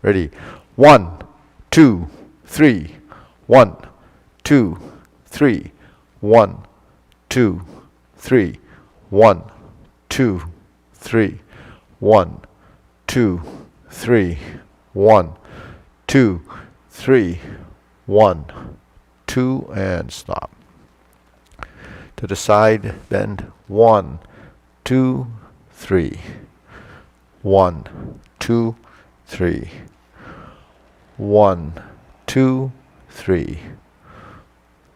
Ready? 1, 2, 3. 1, 2, 3. 1, 2, 3. 1, 2, 3. 1, 2, 3. 1, 2, 3. 1, 2, and stop. To the side, bend. 1, 2, 3. 1, 2, 3. 1, 2, 3.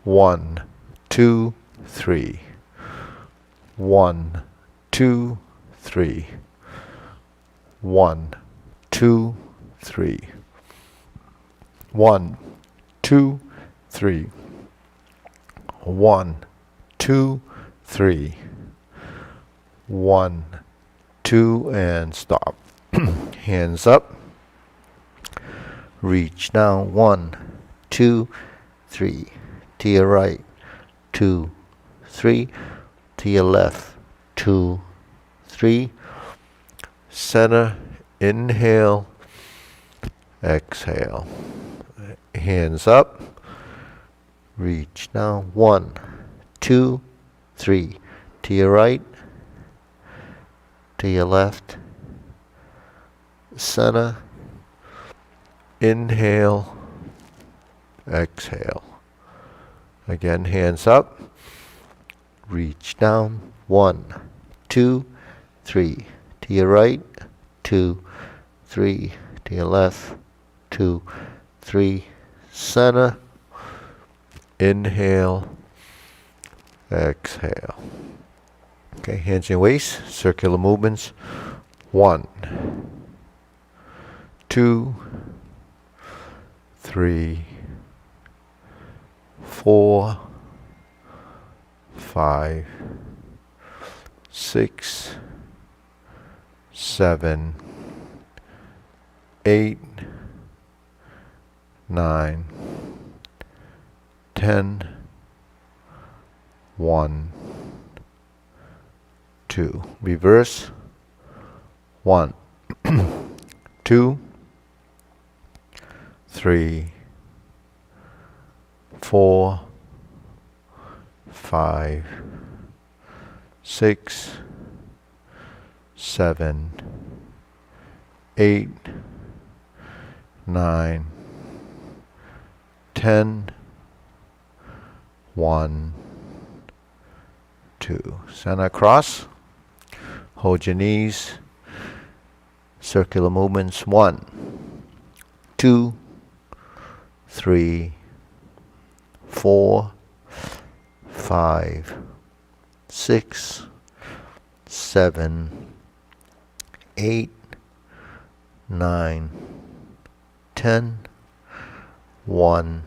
1, 2, 3. 1, 2, 3. 1, 2, 3. 1, 2, 3. 1, 2, 3. 1, 2, and stop. Hands up. Reach down. 1, 2, 3. To your right. 2, 3. To your left. 2, 3. Center. Inhale. Exhale. Hands up. Reach down. 1, 2, 3. To your right. To your left. Center. Inhale. Exhale. Again, hands up. Reach down. 1, 2, 3. To your right. 2, 3. To your left. 2, 3. Center. Inhale. Exhale. Okay, hands in waist. Circular movements. 1, 2, 3, 4, 5, 6, 7, 8, 9, 10, 1, 2. Reverse. 1, 2, 3, 4, 5, 6, 7, 8, 9, 10, 1, 2. Center cross. Hold your knees. Circular movements. 1, 2, 3, 4, 5, 6, 7, 8, 9, 10, 1,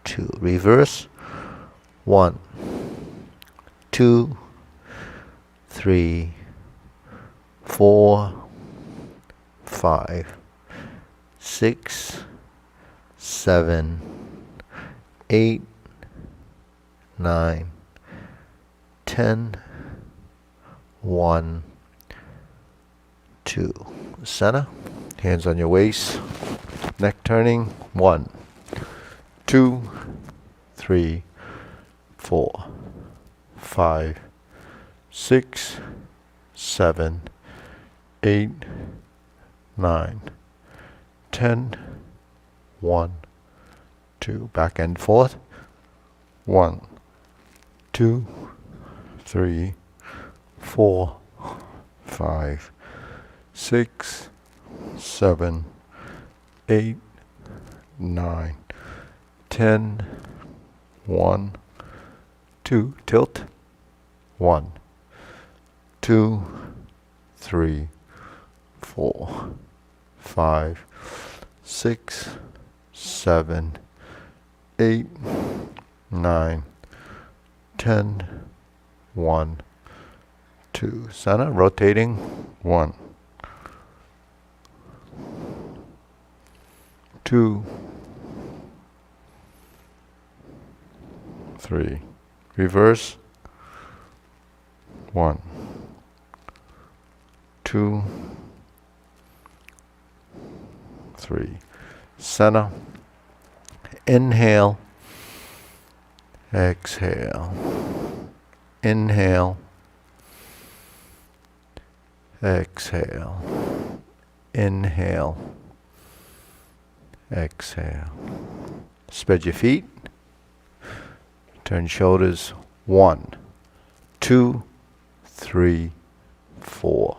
2. Reverse. 1, 2, 3, 4, 5, 6, 7, 8, 9, 10, 1, 2. Center. Hands on your waist. Neck turning. 1, 2, 3, 4, 5, 6, 7, 8, 9, 10, 1, 2. Back and forth. 1, 2, 3, 4, 5, 6, 7, 8, 9, 10, 1, 2. Tilt. 1, 2, 3, 4, 5, 6, 7, 8, 9, 10, 1, 2. Center. Rotating. 1, 2, 3. Reverse. 1, 2, 3. Center. Inhale. Exhale. Inhale. Exhale. Inhale. Exhale. Spread your feet. Turn shoulders. 1, 2, 3, 4,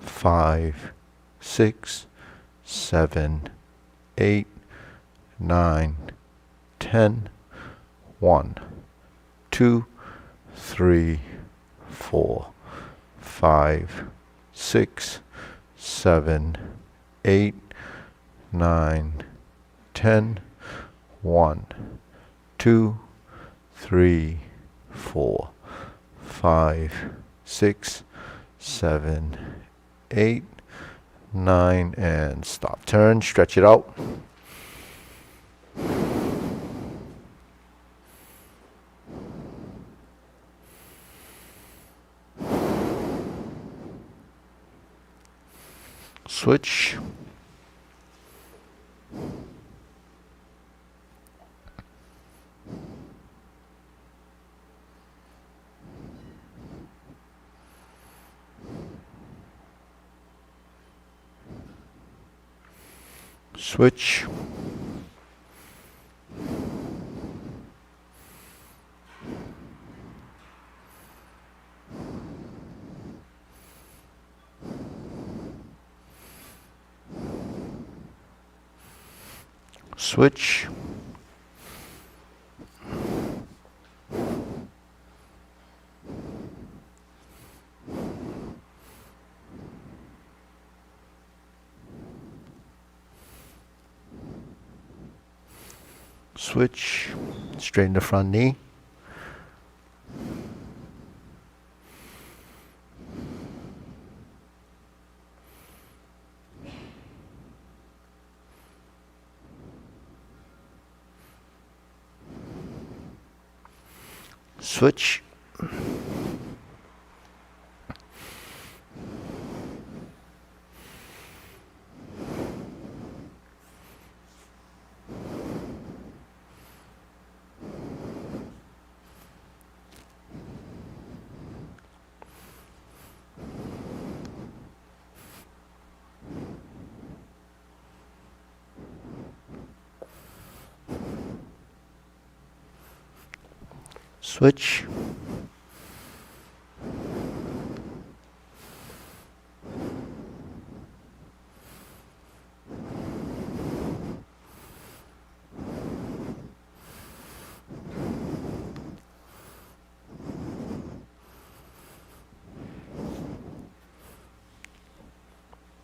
5, 6, 7, 8, 9, 10. 1, 2, 3, 4, 5, 6, 7, 8, 9, 10. 1, 2, 3, 4, 5, 6, 7, 8, 9, and stop. Turn, stretch it out. Switch. Switch. Switch. Switch. Straighten the front knee. Switch. Switch.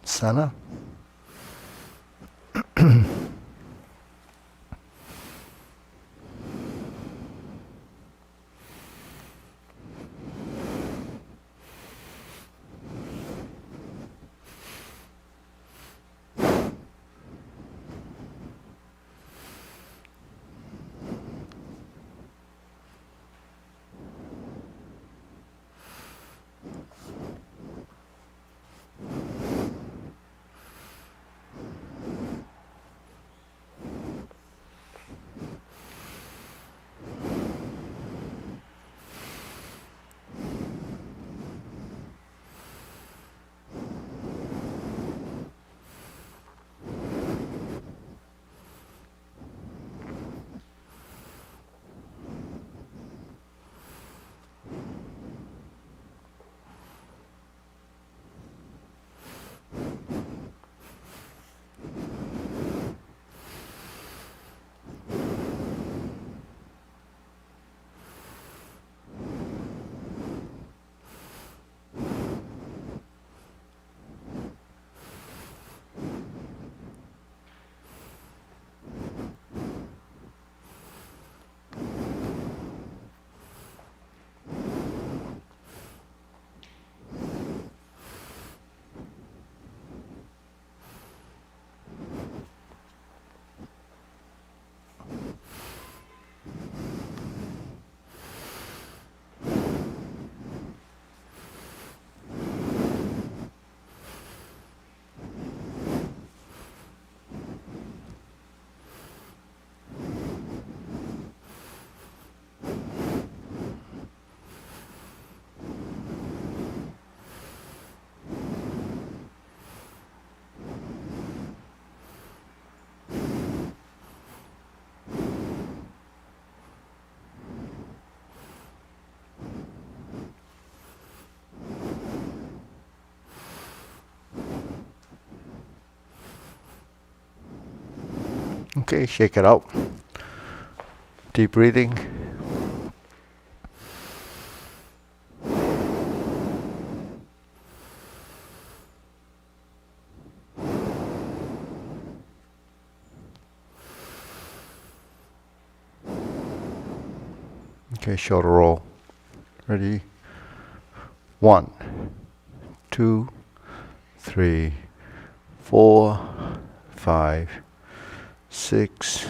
Center. Okay, shake it out. Deep breathing. Okay, shoulder roll. Ready? 1, 2, 3, 4, 5, 6,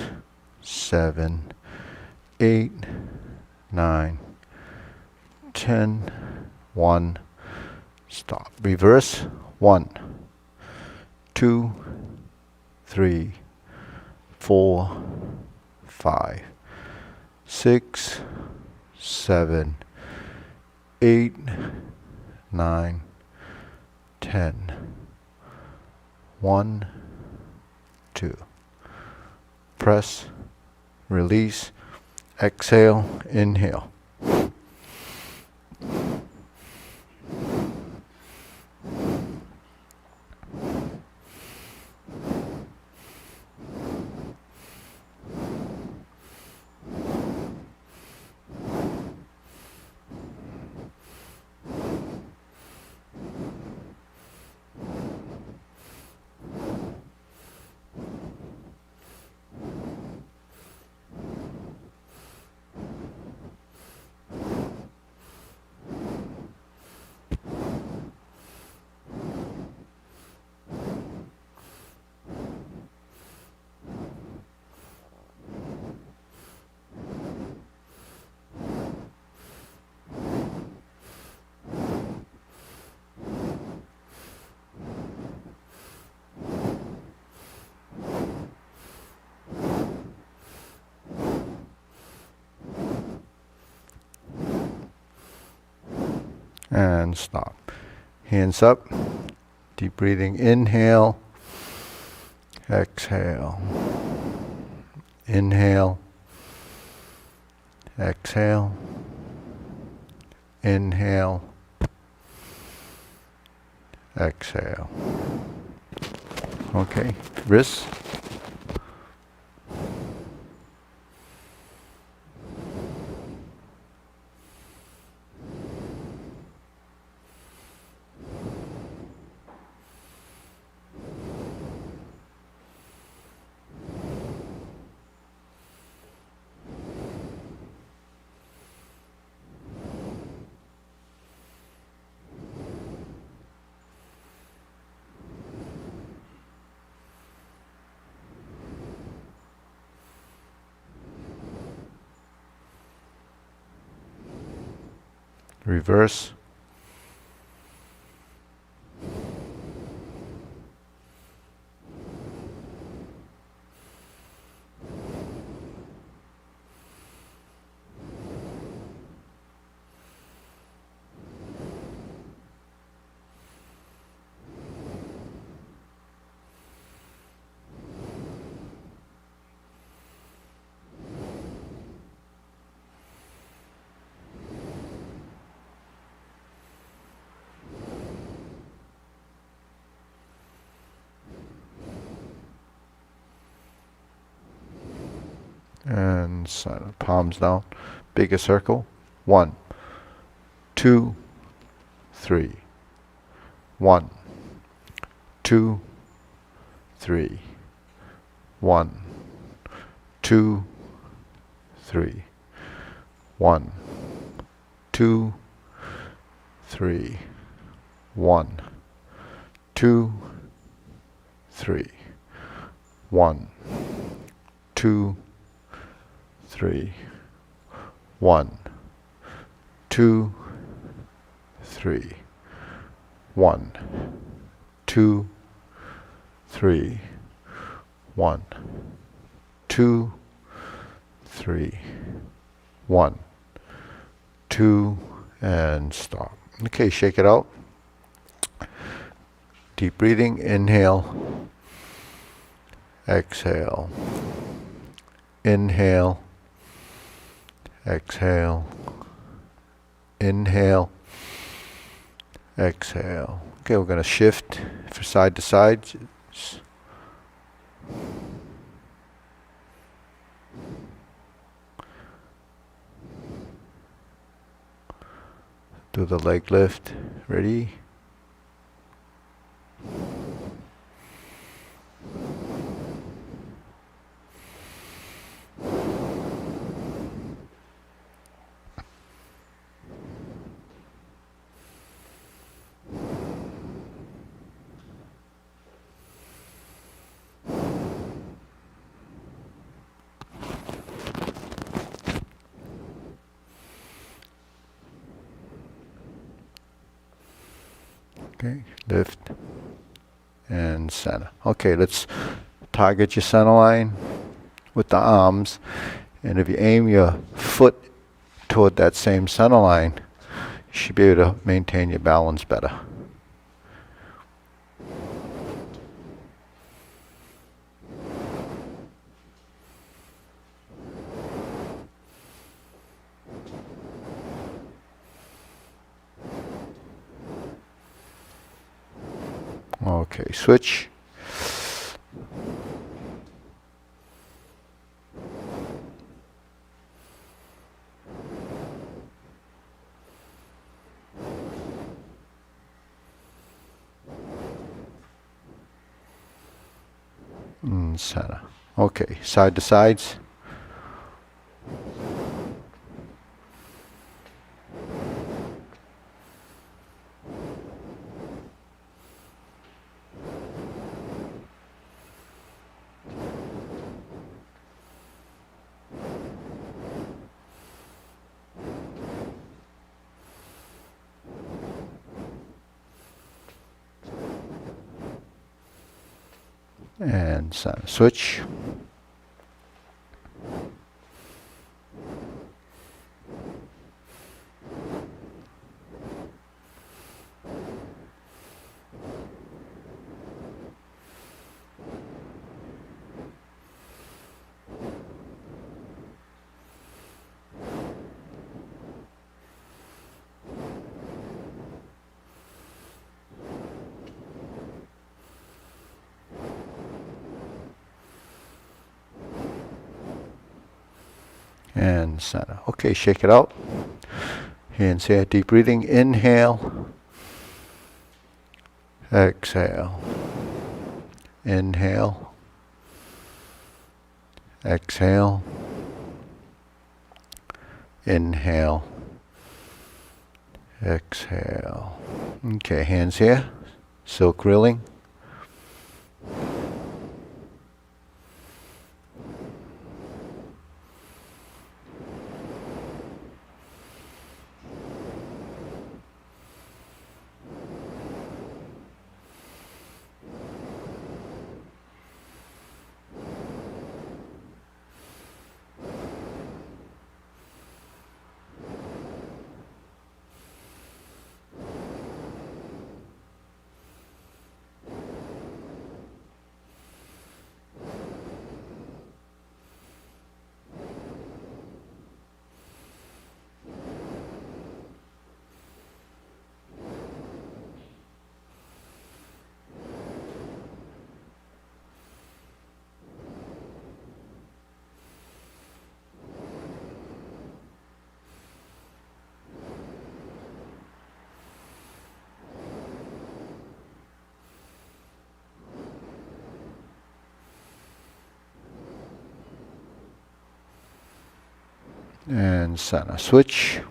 7, 8, 9, 10. 1. Stop. Reverse. 1, 2, 3, 4, 5, 6, 7, 8, 9, 10. 1, 2. Press, release, exhale, inhale. And stop. Hands up. Deep breathing. Inhale. Exhale. Inhale. Exhale. Inhale. Exhale. Okay. Wrists. Reverse. And palms down. Bigger circle. 1, 2, 3. 1, 2, 3. 1, 2, 3. 1, 2, 3. 1, 2, 3. 1, 2, 3. 1, 2, 3. 1, 2, 3. 1, 2, 3. 1, 2, and stop. Okay, shake it out. Deep breathing. Inhale. Exhale. Inhale. Exhale. Inhale. Exhale. Okay, we're going to shift from side to side. Do the leg lift. Ready? Okay, lift and center. Okay, let's target your center line with the arms, and if you aim your foot toward that same center line, you should be able to maintain your balance better. Okay, switch. Center. Okay, side to sides. And center. Switch. And center. Okay, shake it out. Hands here, deep breathing. Inhale. Exhale. Inhale. Exhale. Inhale. Exhale. Okay, hands here. Silk grilling. And center. Switch.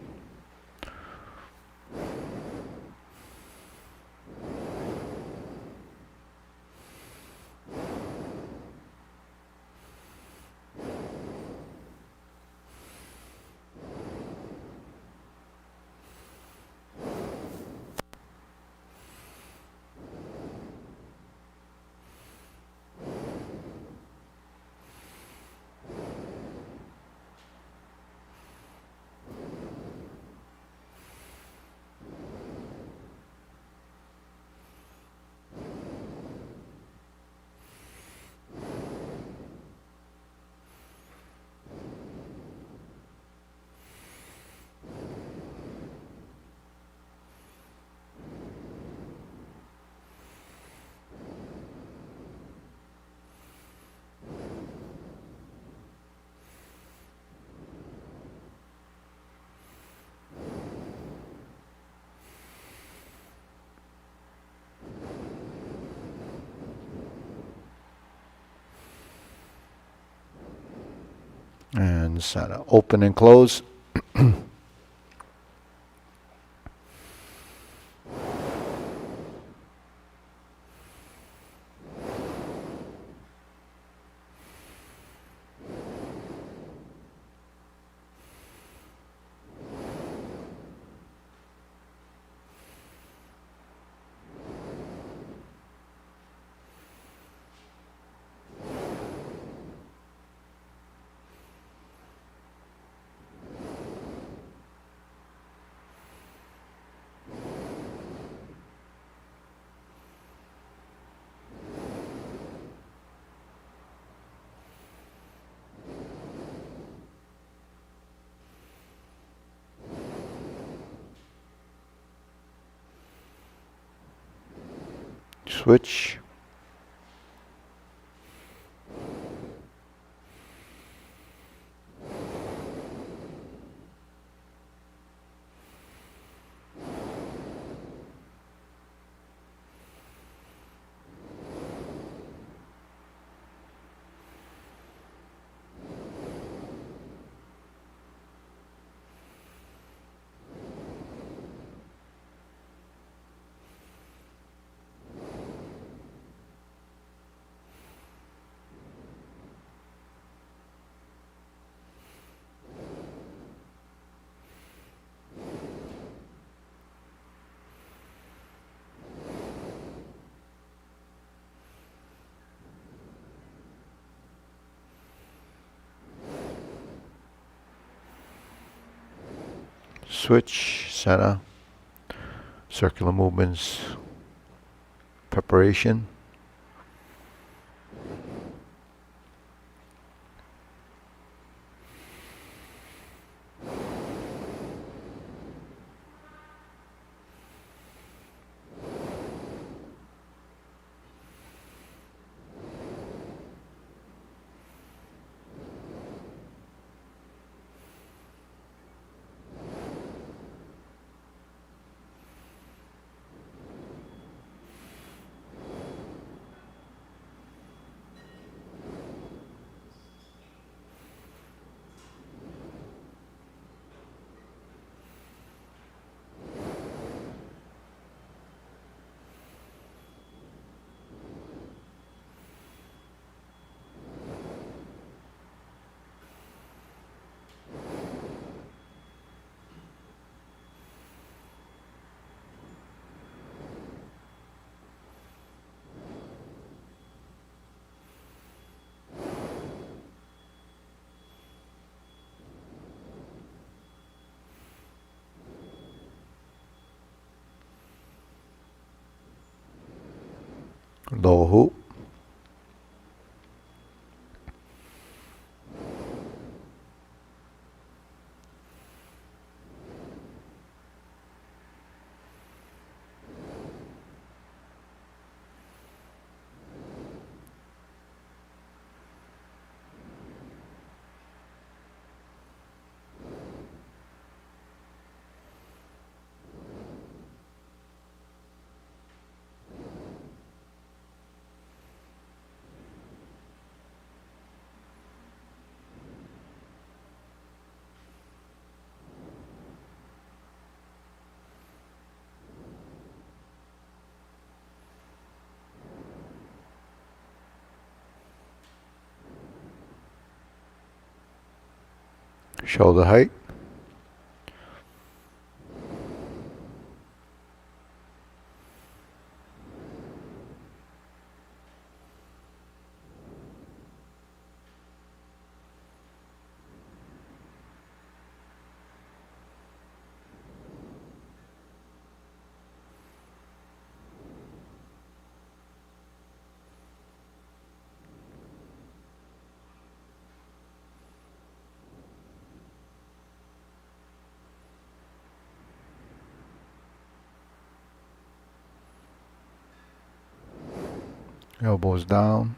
and center. Open and close. Switch. Switch, center, circular movements, preparation. Lower hoop. Shoulder height. Elbows down.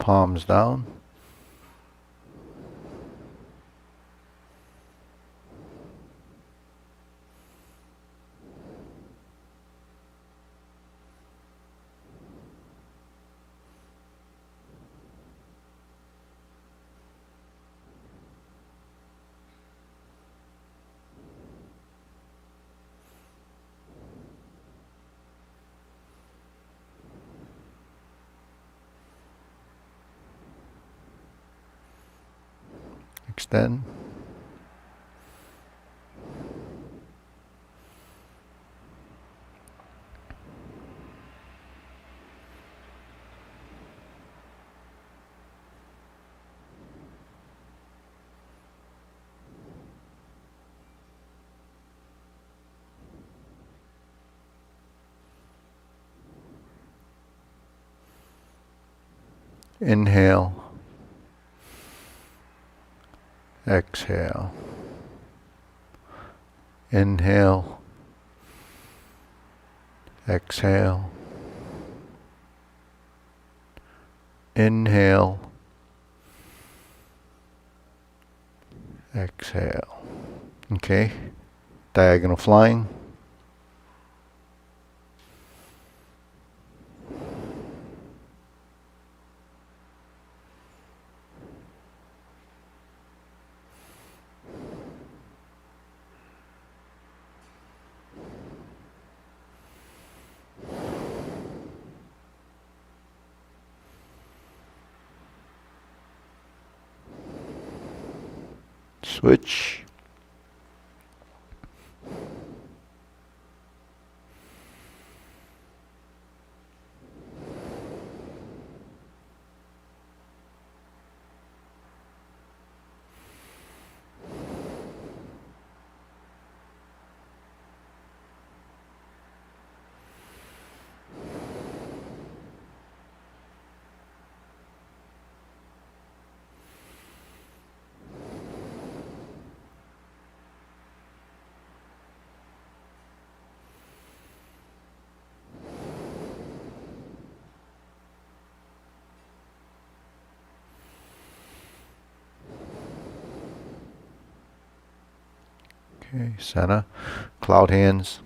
palms down. Extend. Inhale. Exhale. Inhale. Exhale. Inhale. Exhale. Okay. Diagonal flying. Switch. Okay, center. Cloud hands.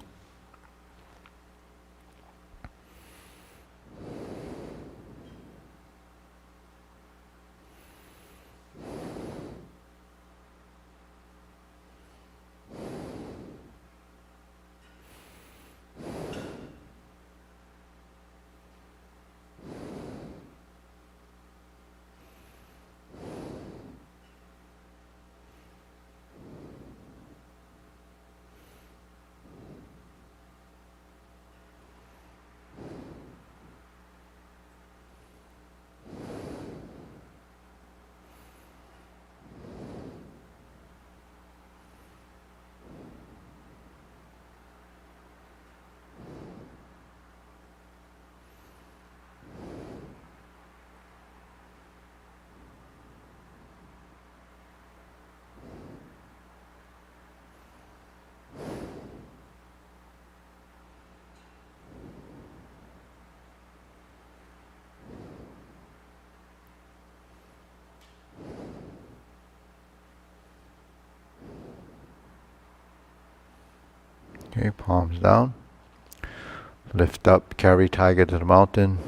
Okay, palms down. Lift up, carry tiger to the mountain.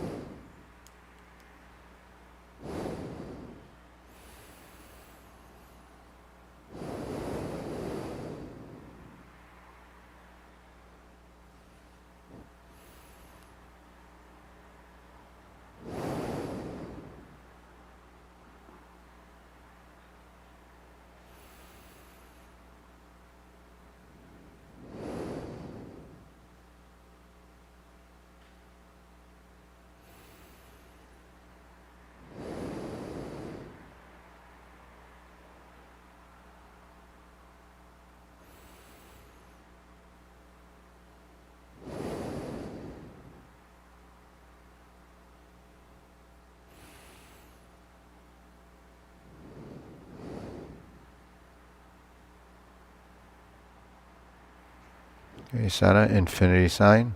Okay, center, infinity sign.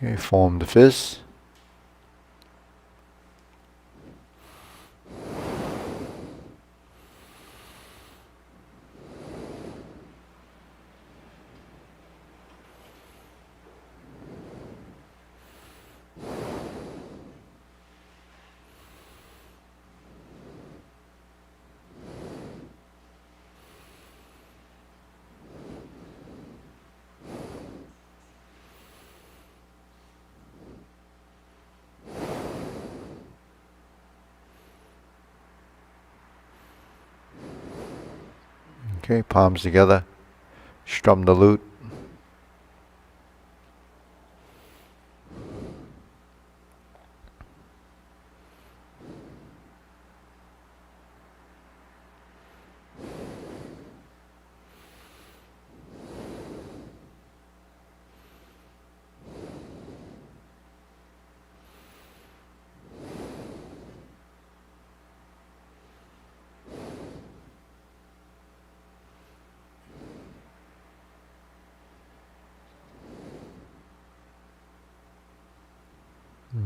Okay, form the fist. Okay, palms together. Strum the lute.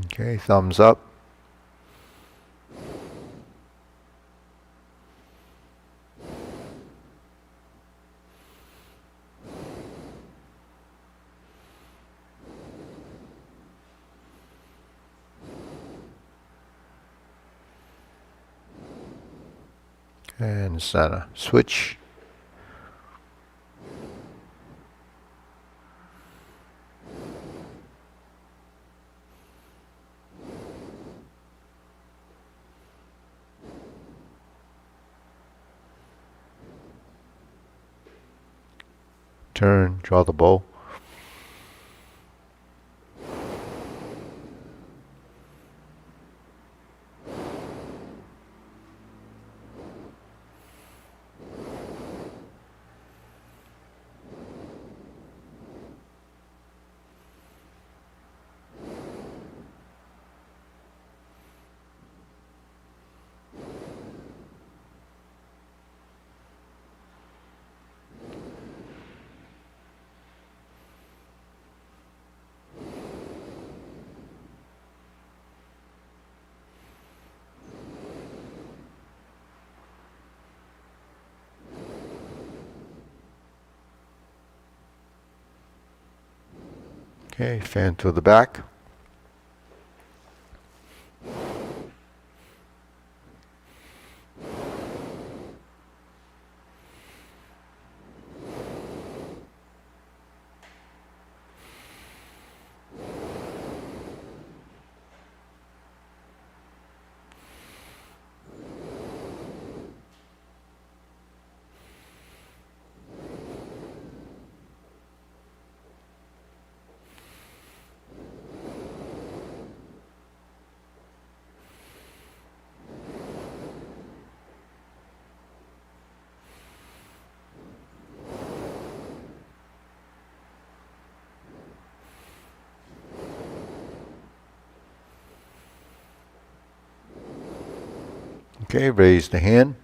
Okay, thumbs up. And center. Switch. Turn, draw the bow. Okay, fan to the back. Okay, raise the hand.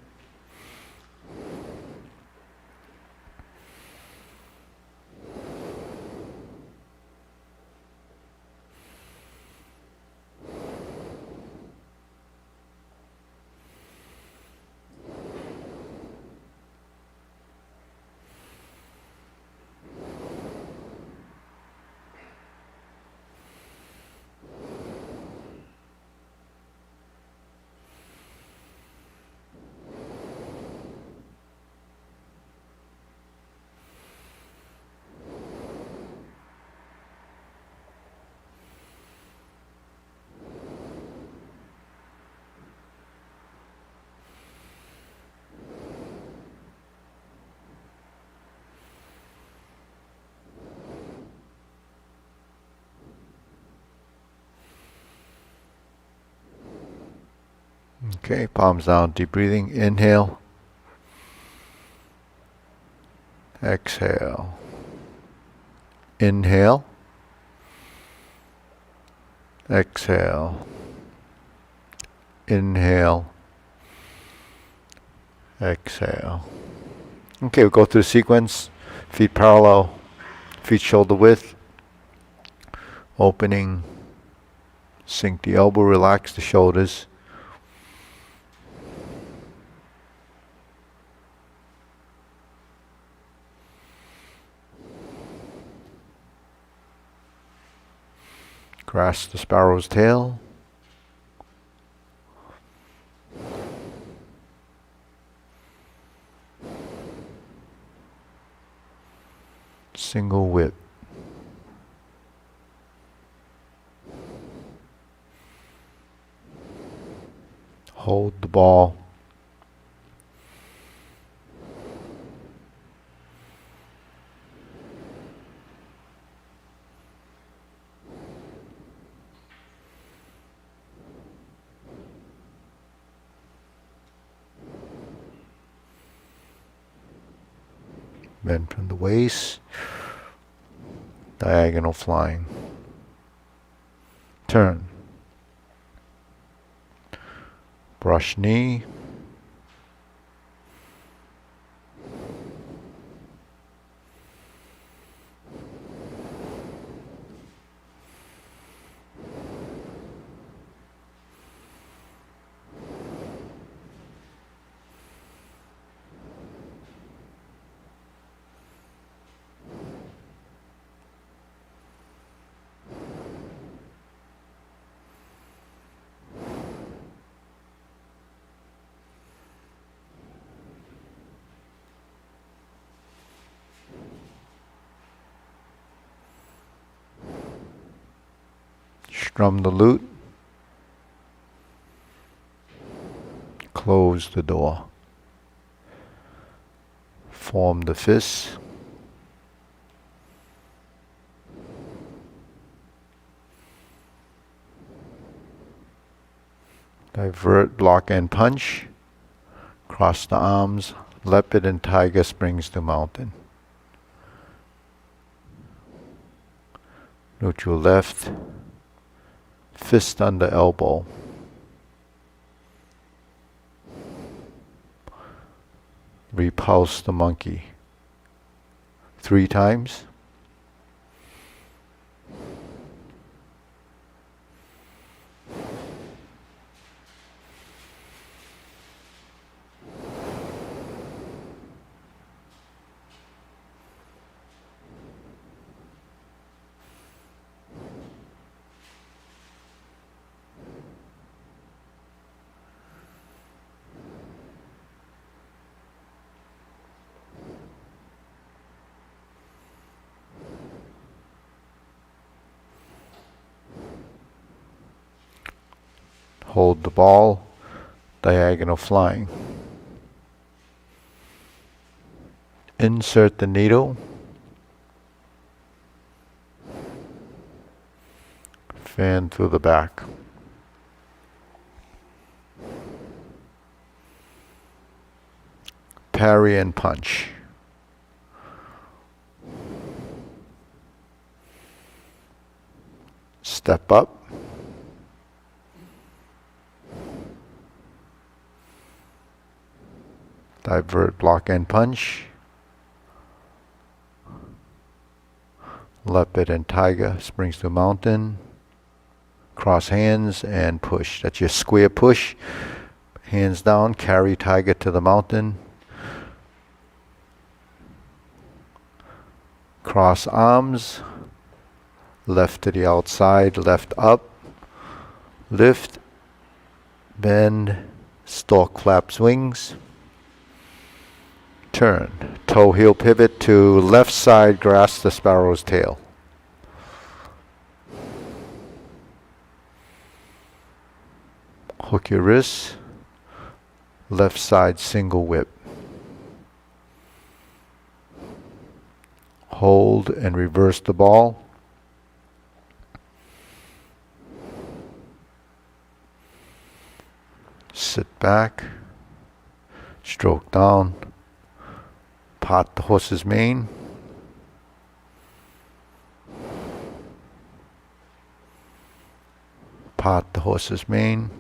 Okay, palms down, deep breathing. Inhale. Exhale. Inhale. Exhale. Inhale. Exhale. Okay, we'll go through the sequence. Feet parallel, feet shoulder width. opening. Sink the elbow, relax the shoulders. Grasp the sparrow's tail. Single whip. Hold the ball. Bend from the waist. Diagonal flying. Turn. Brush knee. Strum the lute. Close the door. Form the fists. Divert, block and punch. Cross the arms. Leopard and tiger springs to mountain. Neutral left. Fist under elbow. Repulse the monkey. 3 times. Hold the ball, diagonal flying. Insert the needle. Fan through the back. Parry and punch. Step up. Divert, block and punch. Leopard and tiger springs to mountain. Cross hands and push. That's your square push. Hands down, carry tiger to the mountain. Cross arms. Left to the outside, left up. Lift. Bend. Stork flaps wings. Turn. Toe heel pivot to left side, grasp the sparrow's tail. Hook your wrists. Left side single whip. Hold and reverse the ball. Sit back. Stroke down. Part the horse's mane. Part the horse's mane.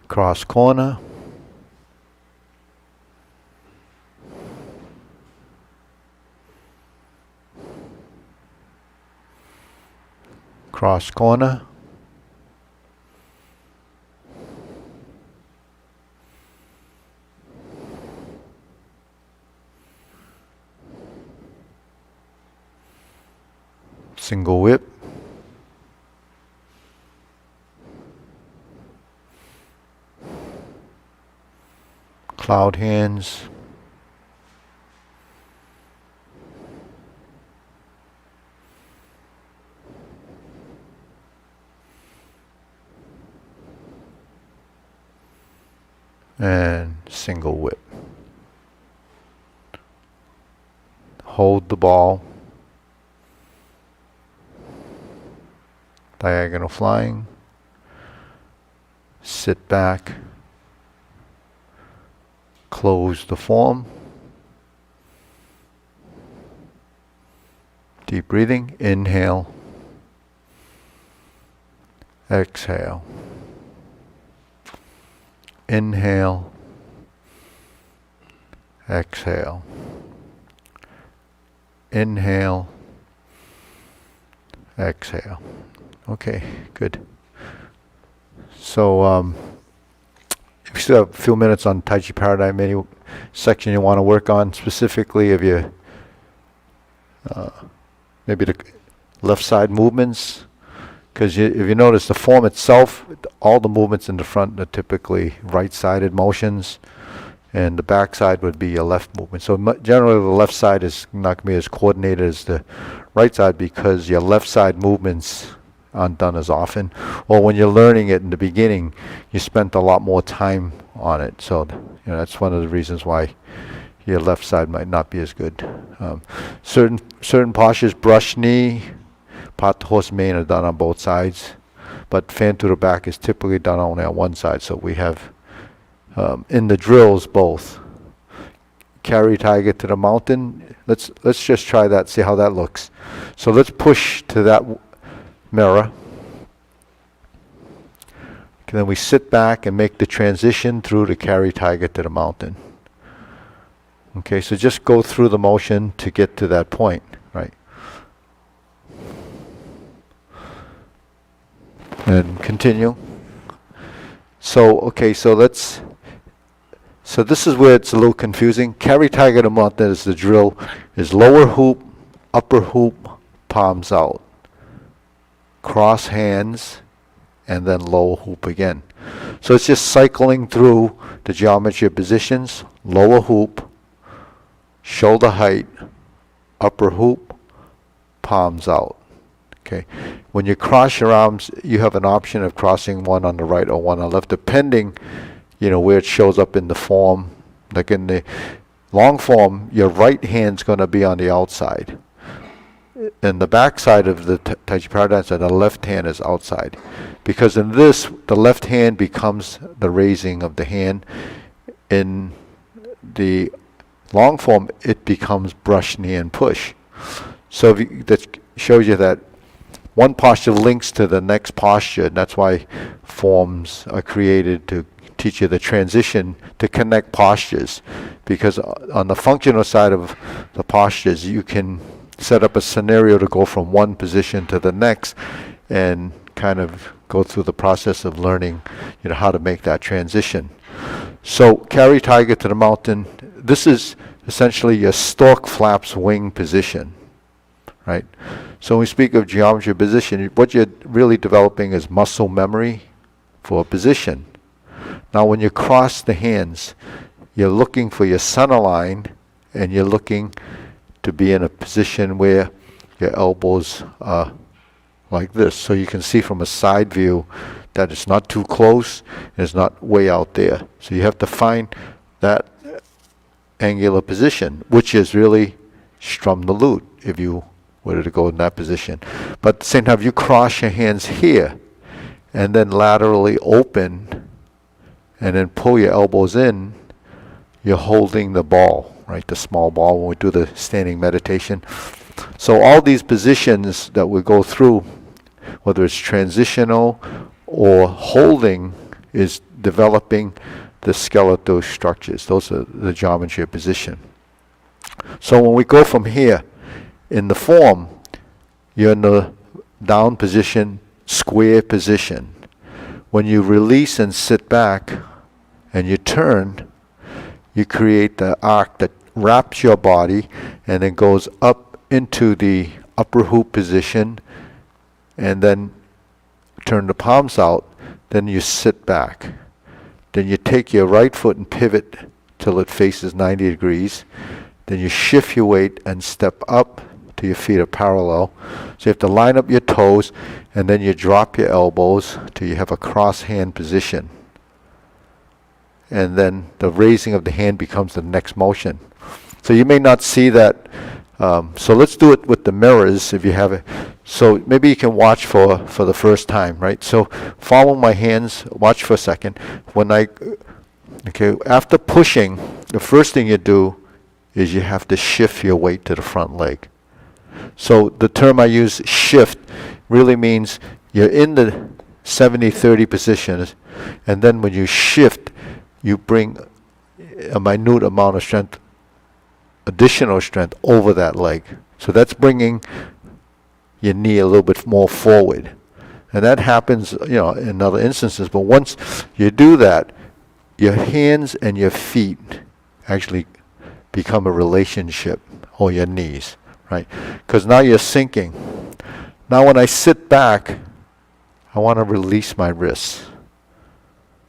Cross corner. cross corner, single whip, cloud hands, and single whip. Hold the ball, diagonal flying, sit back, close the form, deep breathing, inhale, exhale, inhale, exhale, inhale, exhale. Okay, good. So if you still have a few minutes on Tai Chi Paradigm, any section you want to work on specifically, of your maybe the left side movements, because if you notice the form itself, all the movements in the front are typically right-sided motions, and the back side would be a left movement. So generally the left side is not going to be as coordinated as the right side, because your left side movements aren't done as often, or when you're learning it in the beginning, you spent a lot more time on it. So that's one of the reasons why your left side might not be as good. Certain postures, brush knee, pot horse mane, are done on both sides, but fan to the back is typically done only on one side. So we have in the drills both. Carry tiger to the mountain. Let's just try that, see how that looks. So let's push to that mirror. And then we sit back and make the transition through the carry tiger to the mountain. Okay, so just go through the motion to get to that point, right? And continue. So, okay, so this is where it's a little confusing. Carry tiger to mountain is the drill, is lower hoop, upper hoop, palms out. Cross hands, and then lower hoop again. So it's just cycling through the geometry of positions, lower hoop, shoulder height, upper hoop, palms out. Okay. When you cross your arms, you have an option of crossing one on the right or one on the left, depending, where it shows up in the form. Like in the long form, your right hand's going to be on the outside. In the back side of the Tai Chi Paradigm, so the left hand is outside. Because in this, the left hand becomes the raising of the hand. In the long form, it becomes brush, knee, and push. So that shows you that one posture links to the next posture, and that's why forms are created to teach you the transition to connect postures. Because on the functional side of the postures, you can set up a scenario to go from one position to the next and kind of go through the process of learning, how to make that transition. So carry tiger to the mountain. This is essentially your stork flaps wing position, right? So when we speak of geometry of position, what you're really developing is muscle memory for a position. Now when you cross the hands, you're looking for your center line, and you're looking to be in a position where your elbows are like this. So you can see from a side view that it's not too close and it's not way out there. So you have to find that angular position, which is really strum the lute, if you were to go in that position. But at the same time, if you cross your hands here and then laterally open and then pull your elbows in, you're holding the ball, right? The small ball when we do the standing meditation. So all these positions that we go through, whether it's transitional or holding, is developing the skeletal structures. Those are the geometry of position. So when we go from here, in the form, you're in the down position, square position. When you release and sit back and you turn, you create the arc that wraps your body and then goes up into the upper hoop position, and then turn the palms out. Then you sit back. Then you take your right foot and pivot till it faces 90 degrees. Then you shift your weight and step up till your feet are parallel. So you have to line up your toes, and then you drop your elbows till you have a cross hand position. And then the raising of the hand becomes the next motion. So you may not see that. So let's do it with the mirrors if you have it. So maybe you can watch for the first time, right? So follow my hands, watch for a second. After pushing, the first thing you do is you have to shift your weight to the front leg. So the term I use, shift, really means you're in the 70-30 position, and then when you shift, you bring a minute amount of strength, additional strength over that leg. So that's bringing your knee a little bit more forward. And that happens, in other instances. But once you do that, your hands and your feet actually become a relationship, or your knees, right? Because now you're sinking. Now when I sit back, I want to release my wrists.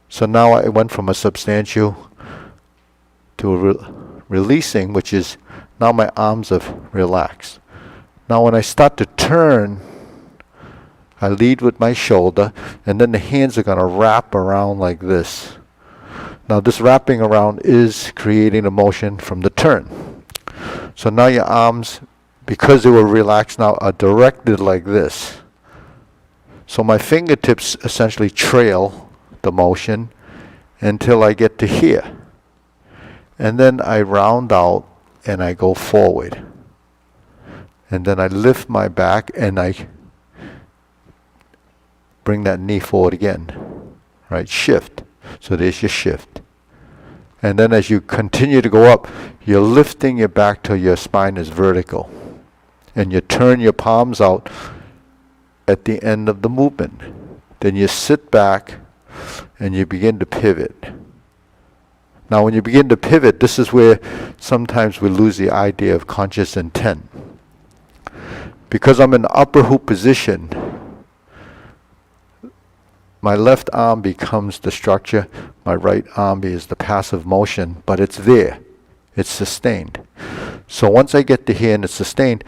So now I went from a substantial to a releasing, which is now my arms have relaxed. Now when I start to turn, I lead with my shoulder, and then the hands are going to wrap around like this. Now this wrapping around is creating a motion from the turn. So now your arms, because they were relaxed now, are directed like this. So my fingertips essentially trail the motion until I get to here. And then I round out and I go forward. And then I lift my back and I bring that knee forward again. Right? Shift. So there's your shift. And then as you continue to go up, you're lifting your back till your spine is vertical. And you turn your palms out at the end of the movement. Then you sit back and you begin to pivot. Now when you begin to pivot, this is where sometimes we lose the idea of conscious intent. Because I'm in the upper hoop position, my left arm becomes the structure, my right arm is the passive motion, but it's there. It's sustained. So once I get to here and it's sustained,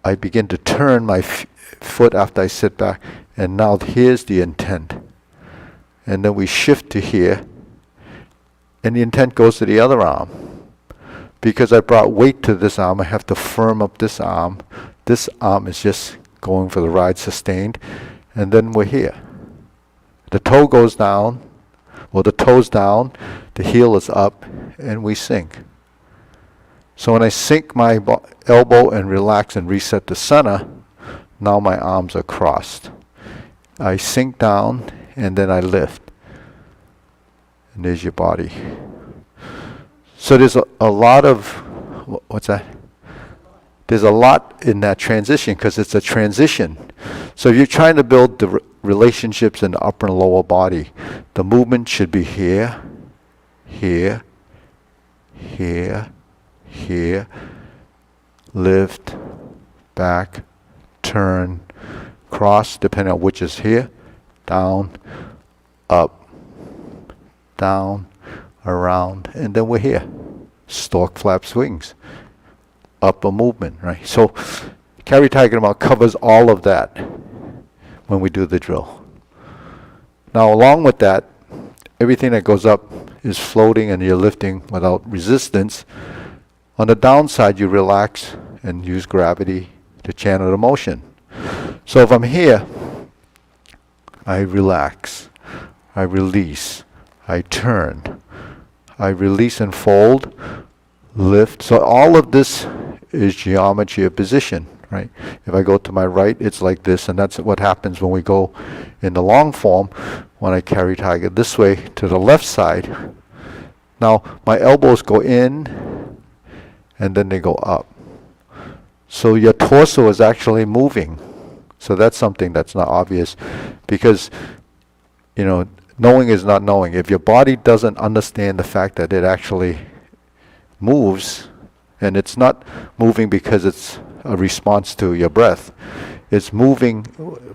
I begin to turn my foot after I sit back, and now here's the intent. And then we shift to here, and the intent goes to the other arm. Because I brought weight to this arm, I have to firm up this arm. This arm is just going for the ride, sustained, and then we're here. The toe goes down, or the toe's down, the heel is up, and we sink. So when I sink my elbow and relax and reset the center, now my arms are crossed. I sink down, and then I lift. And there's your body. So there's a lot of, what's that? There's a lot in that transition, because it's a transition. So if you're trying to build the relationships in the upper and lower body, the movement should be here, here, here, here, lift, back, turn, cross, depending on which is here, down, up, down, around, and then we're here. Stork flaps wings. Upper movement, right? So Carry Tiger Mount covers all of that when we do the drill. Now along with that, everything that goes up is floating and you're lifting without resistance. On the downside, you relax and use gravity to channel the motion. So if I'm here, I relax, I release, I turn, I release and fold, lift. So all of this is geometry of position, right? If I go to my right, it's like this, and that's what happens when we go in the long form when I carry tiger this way to the left side. Now my elbows go in and then they go up. So your torso is actually moving So that's something that's not obvious, because, knowing is not knowing. If your body doesn't understand the fact that it actually moves, and it's not moving because it's a response to your breath, it's moving,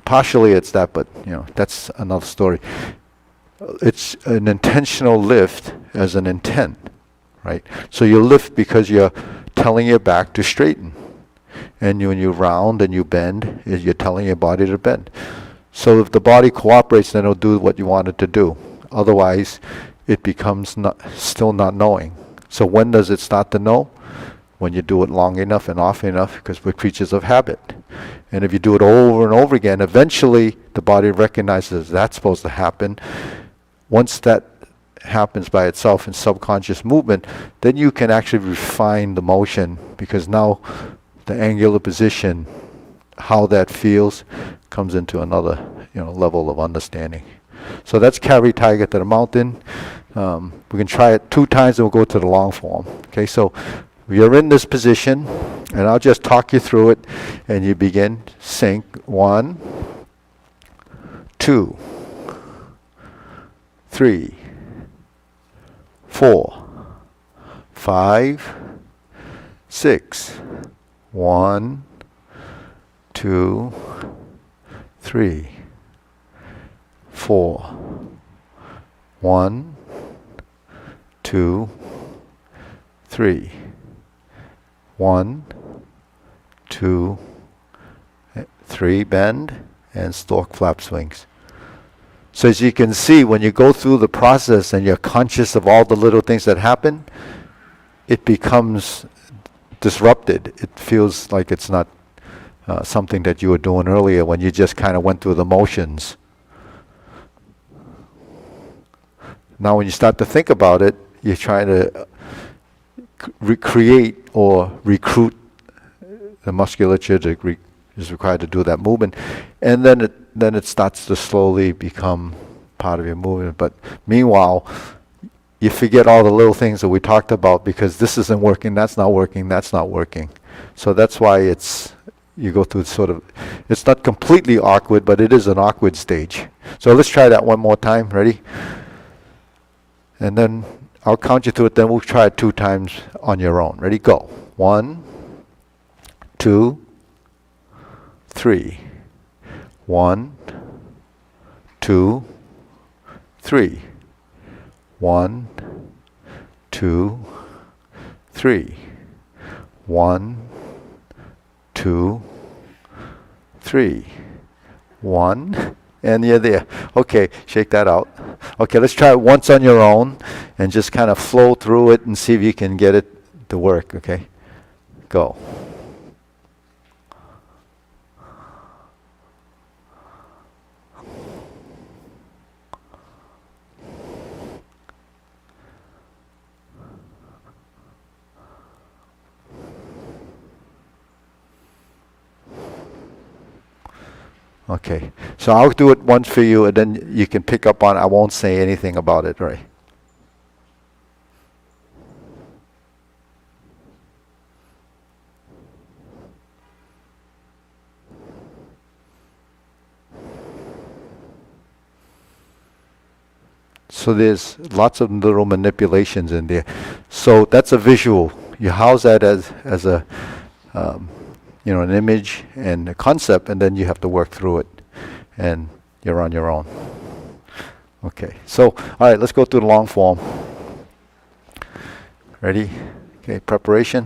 partially it's that, but that's another story. It's an intentional lift as an intent, right? So you lift because you're telling your back to straighten. And when you round and you bend, you're telling your body to bend. So if the body cooperates, then it'll do what you want it to do. Otherwise, it becomes still not knowing. So when does it start to know? When you do it long enough and often enough, because we're creatures of habit. And if you do it over and over again, eventually the body recognizes that's supposed to happen. Once that happens by itself in subconscious movement, then you can actually refine the motion, because now the angular position, how that feels, comes into another level of understanding. So that's carry tiger to the mountain. We can try it 2 times and we'll go to the long form. Okay, so you're in this position, and I'll just talk you through it, and you begin sink. 1, 2, 3, 4, 5, 6. 1, 2, 3, 4. 1, 2, 3. 1, 2, 3. Bend and stork flap swings. So as you can see, when you go through the process and you're conscious of all the little things that happen, it becomes disrupted. It feels like it's not something that you were doing earlier when you just kind of went through the motions. Now when you start to think about it, you're trying to recreate or recruit the musculature that is required to do that movement, and then it starts to slowly become part of your movement. But meanwhile, you forget all the little things that we talked about, because this isn't working, that's not working, that's not working. So that's why you go through sort of, it's not completely awkward, but it is an awkward stage. So let's try that one more time. Ready? And then I'll count you through it, then we'll try it 2 times on your own. Ready? Go. 1, 2, 3. 1, 2, 3. 1, 2, 3. 1, 2, 3. 1, and you're there. Okay, shake that out. Okay, let's try it once on your own and just kind of flow through it and see if you can get it to work. Okay, go. Okay, so I'll do it once for you, and then you can pick up on it. I won't say anything about it, right? So there's lots of little manipulations in there. So that's a visual. You house that as a an image and a concept, and then you have to work through it, and you're on your own. Okay, so all right, let's go through the long form. Ready? Okay, preparation.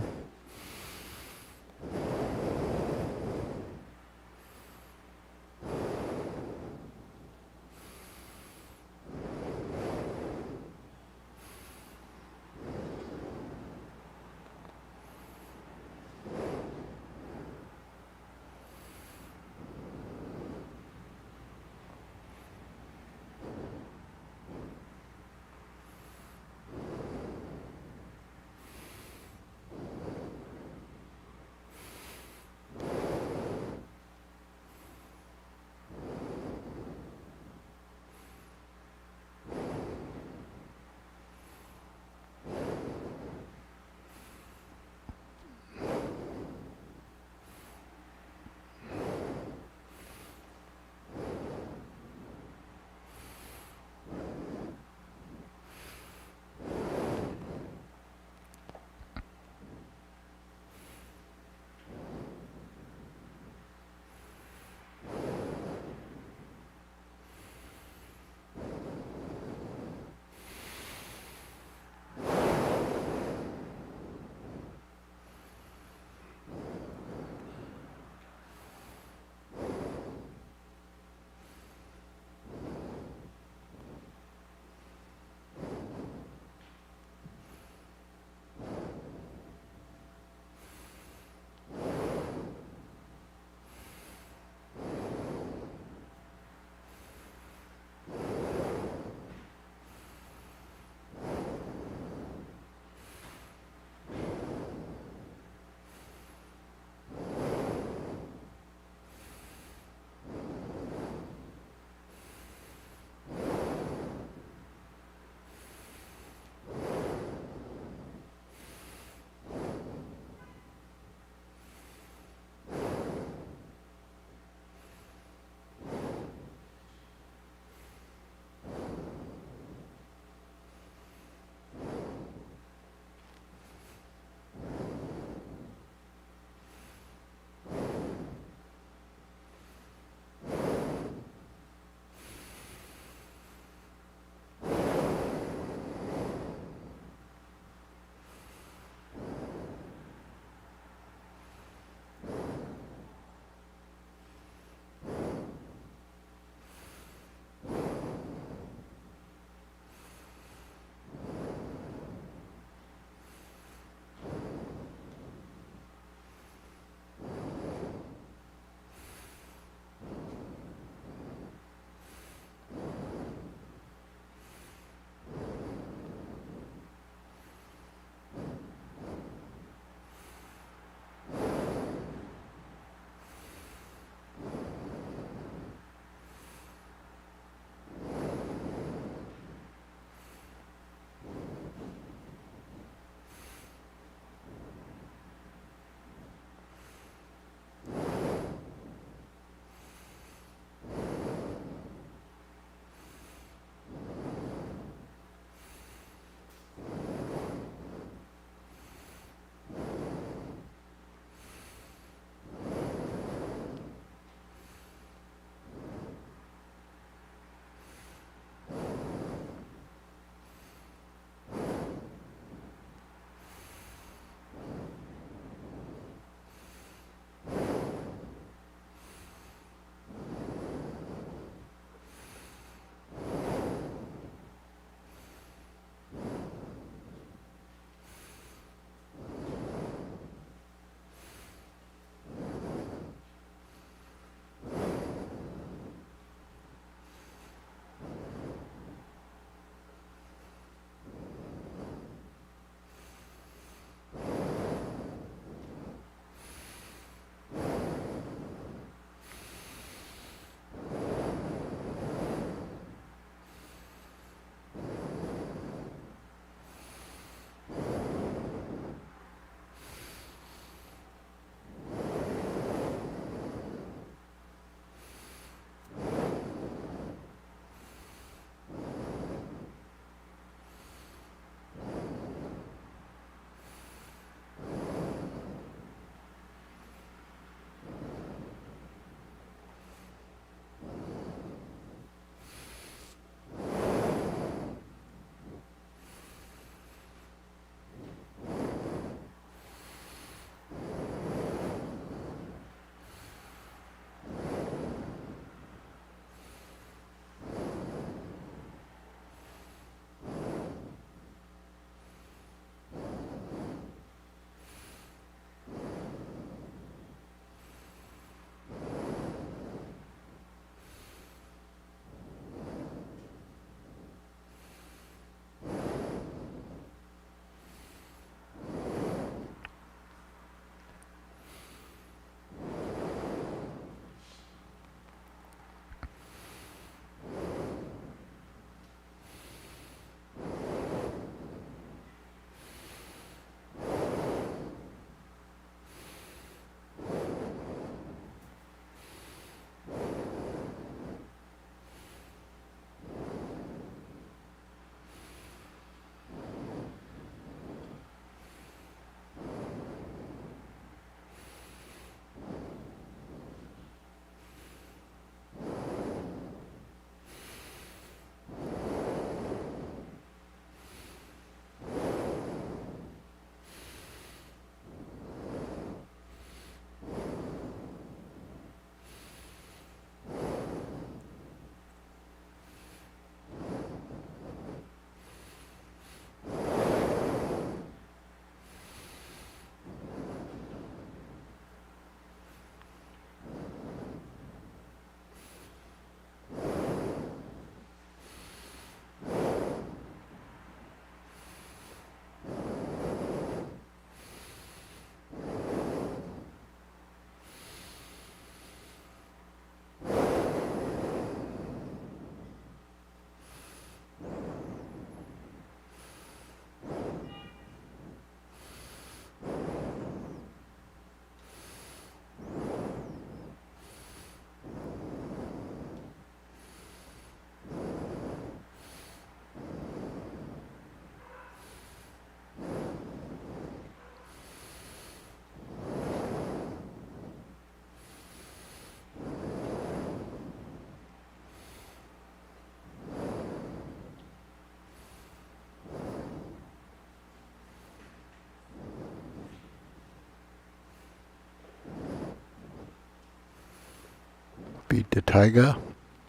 Beat the tiger.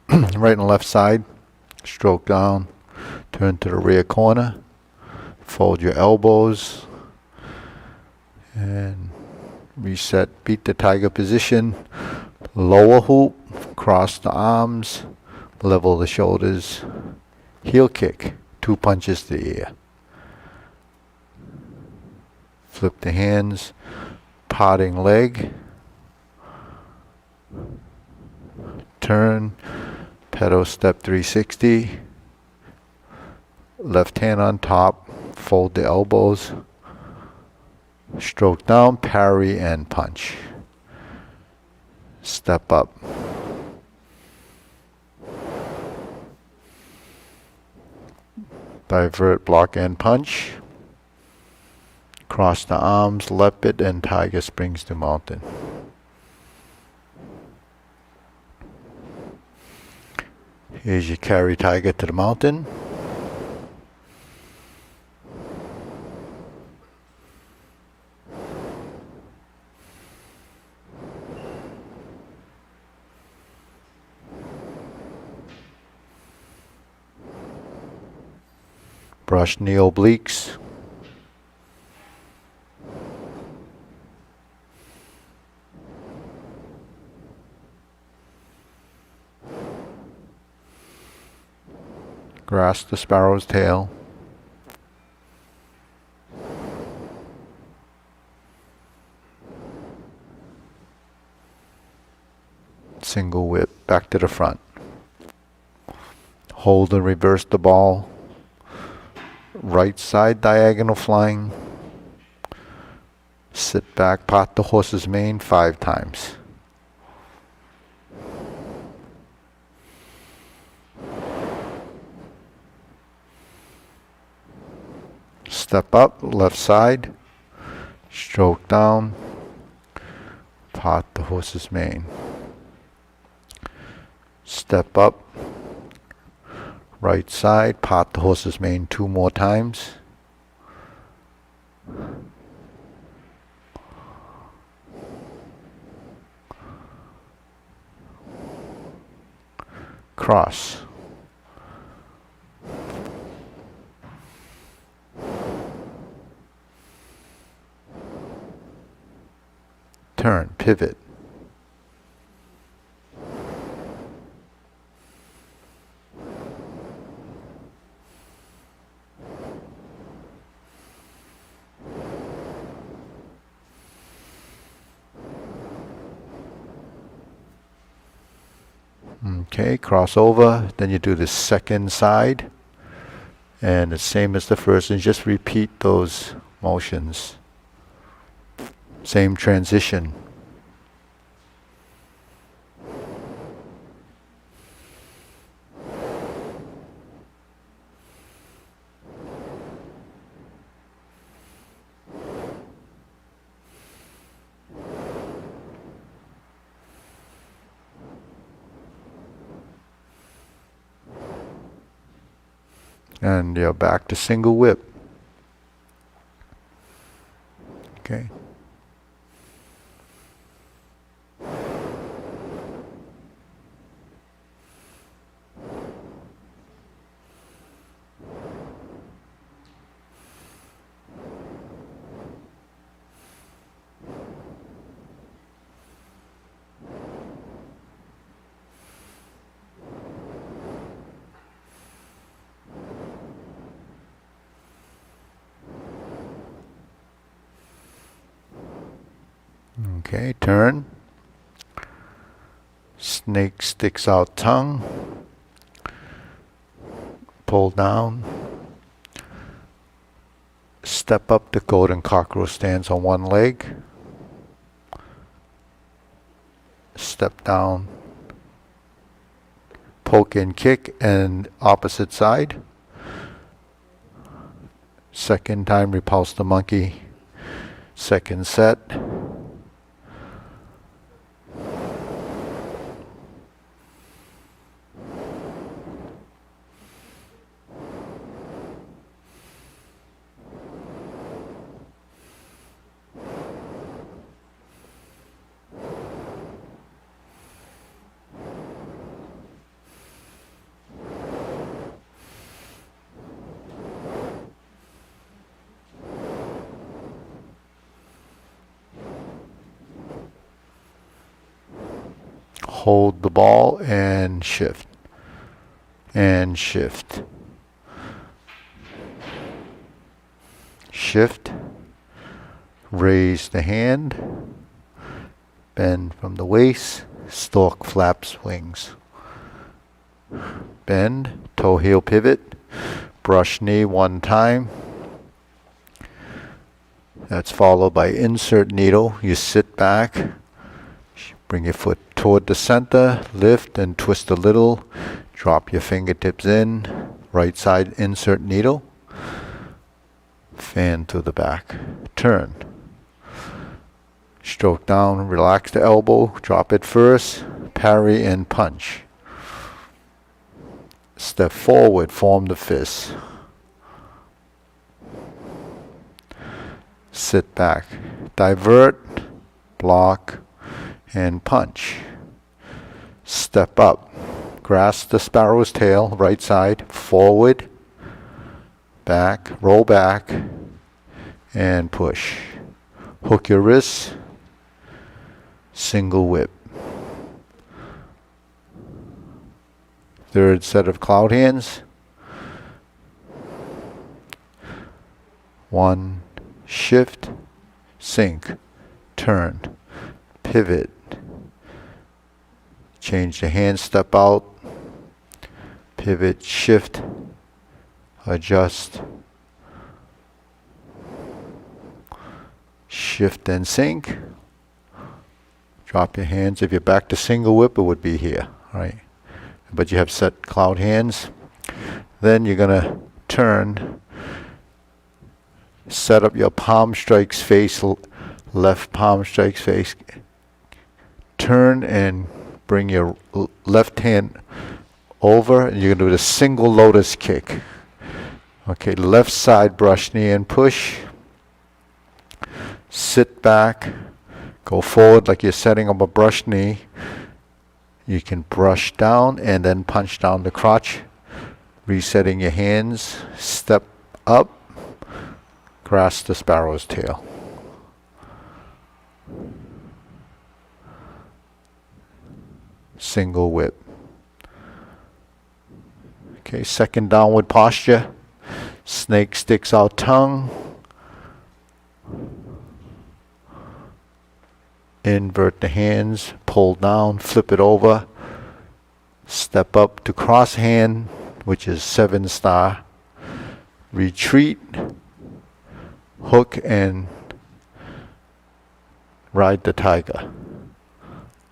Right and left side. Stroke down. Turn to the rear corner. Fold your elbows. And reset. Beat the tiger position. Lower hoop. Cross the arms. Level the shoulders. Heel kick. 2 punches to the ear. Flip the hands. Parting leg. Turn. Pedal step 360. Left hand on top. Fold the elbows. Stroke down, parry, and punch. Step up. Divert, block, and punch. Cross the arms, leopard, and tiger springs to mountain. Here's your carry tiger to the mountain. Brush knee obliques. Grasp the sparrow's tail. Single whip back to the front. Hold and reverse the ball. Right side diagonal flying. Sit back, pot the horse's mane 5 times. Step up, left side. Stroke down. Pot the horse's mane. Step up. Right side, pot the horse's mane 2 more times. Cross. Turn, pivot. Okay, cross over, then you do the second side, and the same as the first, and just repeat those motions. Same transition. And you're back to single whip. Okay. Okay, turn. Snake sticks out tongue. Pull down. Step up, the golden cockroach stands on one leg. Step down. Poke and kick, and opposite side. Second time, repulse the monkey. Second set. Hold the ball and shift. And shift. Shift. Raise the hand. Bend from the waist. Stork flaps wings. Bend. Toe heel pivot. Brush knee one time. That's followed by insert needle. You sit back. Bring your foot toward the center. Lift and twist a little. Drop your fingertips in. Right side insert needle. Fan to the back. Turn. Stroke down. Relax the elbow. Drop it first. Parry and punch. Step forward. Form the fist. Sit back. Divert. Block. And punch. Step up. Grasp the sparrow's tail, right side, forward, back, roll back, and push. Hook your wrists, single whip. Third set of cloud hands. 1, shift, sink, turn, pivot. Change the hand, step out, pivot, shift, adjust, shift and sink. Drop your hands. If you're back to single whip, it would be here, right? But you have set cloud hands. Then you're going to turn, set up your palm strikes face, left palm strikes face. Turn and bring your left hand over, and you're going to do the single lotus kick. Okay, left side brush knee and push. Sit back. Go forward like you're setting up a brush knee. You can brush down and then punch down the crotch. Resetting your hands. Step up. Grasp the sparrow's tail. Single whip. Okay, second downward posture. Snake sticks out tongue. Invert the hands, pull down, flip it over. Step up to cross hand, which is 7 star. Retreat, hook and ride the tiger.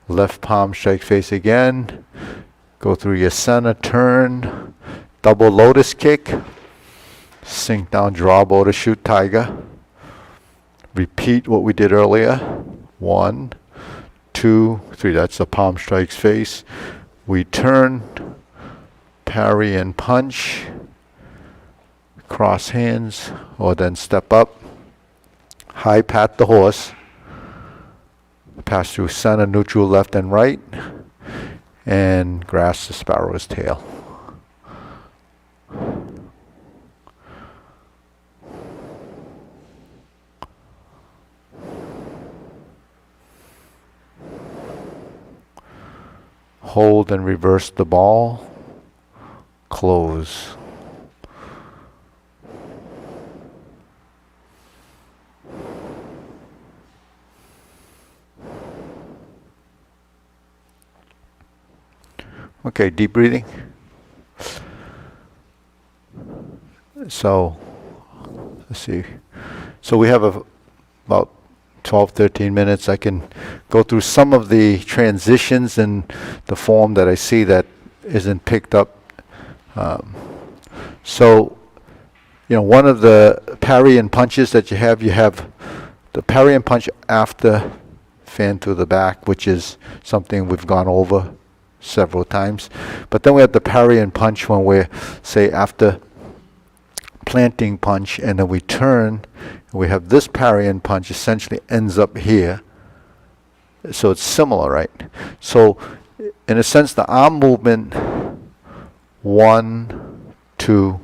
Left palm strike face again. Go through your center, turn, double lotus kick. Sink down, draw bow to shoot tiger. Repeat what we did earlier. 1, 2, 3. That's the palm strikes face. We turn, parry and punch. Cross hands, or then step up. High pat the horse. Pass through center, neutral, left and right. And grasp the sparrow's tail. Hold and reverse the ball. Close. Okay, deep breathing. So, let's see. So we have about 12, 13 minutes. I can go through some of the transitions in the form that I see that isn't picked up. So, one of the parry and punches that you have the parry and punch after fan to the back, which is something we've gone over several times. But then we have the parry and punch when we're, say, after planting punch, and then we turn, and we have this parry and punch essentially ends up here. So it's similar, right? So in a sense, the arm movement 1, 2,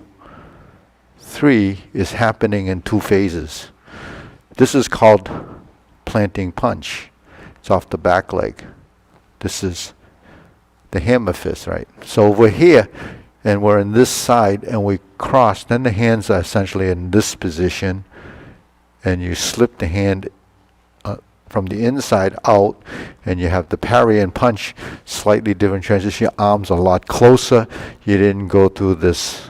3 is happening in 2 phases. This is called planting punch. It's off the back leg. This is the hammer fist, right? So if we're here and we're in this side and we cross, then the hands are essentially in this position, and you slip the hand from the inside out, and you have the parry and punch, slightly different transition. Your arms are a lot closer. You didn't go through this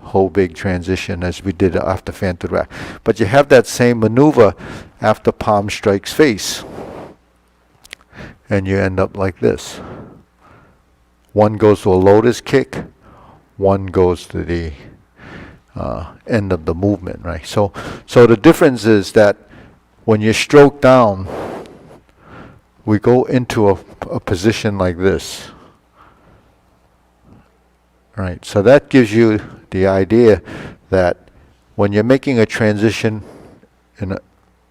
whole big transition as we did after fan to the back. But you have that same maneuver after palm strikes face. And you end up like this. One goes to a lotus kick, one goes to the end of the movement, right? So the difference is that when you stroke down, we go into a position like this. Right, so that gives you the idea that when you're making a transition in a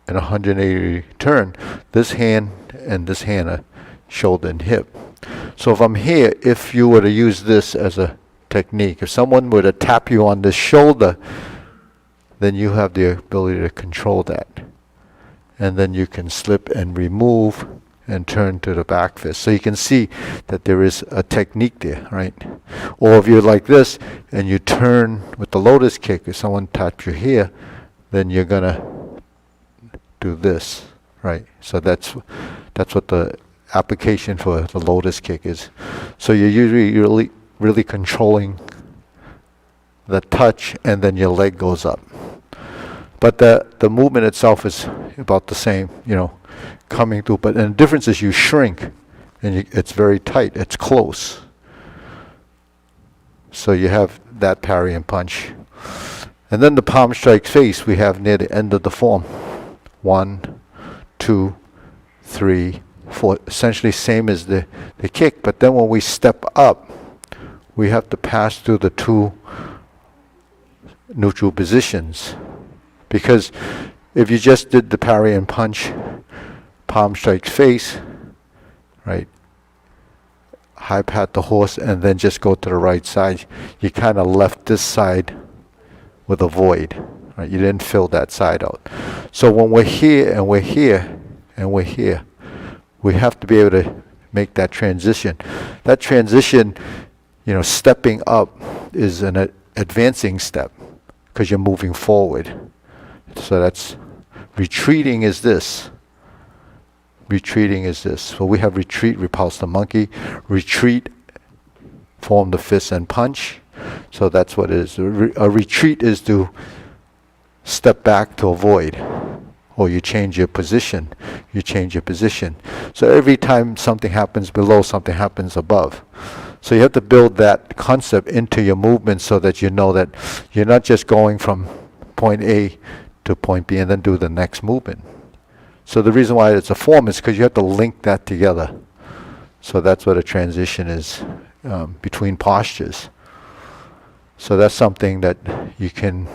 180 turn, this hand and this hand are shoulder and hip. So if I'm here, if you were to use this as a technique, if someone were to tap you on the shoulder, then you have the ability to control that. And then you can slip and remove and turn to the back fist. So you can see that there is a technique there, right? Or if you're like this and you turn with the lotus kick, if someone taps you here, then you're gonna do this, right? So that's what the application for the lotus kick is. So you're usually really controlling the touch, and then your leg goes up. But the movement itself is about the same, coming through. But the difference is you shrink, and it's very tight. It's close. So you have that parry and punch. And then the palm strike face we have near the end of the form. 1, 2, 3, 4. Essentially same as the kick. But then when we step up, we have to pass through the two neutral positions. Because if you just did the parry and punch, palm strikes face, right? High pat the horse and then just go to the right side. You kind of left this side with a void, right? You didn't fill that side out. So when we're here and we're here and we're here, we have to be able to make that transition. That transition, stepping up is an advancing step because you're moving forward. So that's retreating is this. Retreating is this. So we have retreat, repulse the monkey. Retreat, form the fist and punch. So that's what it is. A retreat is to step back to avoid. Or you change your position. You change your position. So every time something happens below, something happens above. So you have to build that concept into your movement so that you know that you're not just going from point A to point B and then do the next movement. So the reason why it's a form is because you have to link that together. So that's what a transition is between postures. So that's something that you can,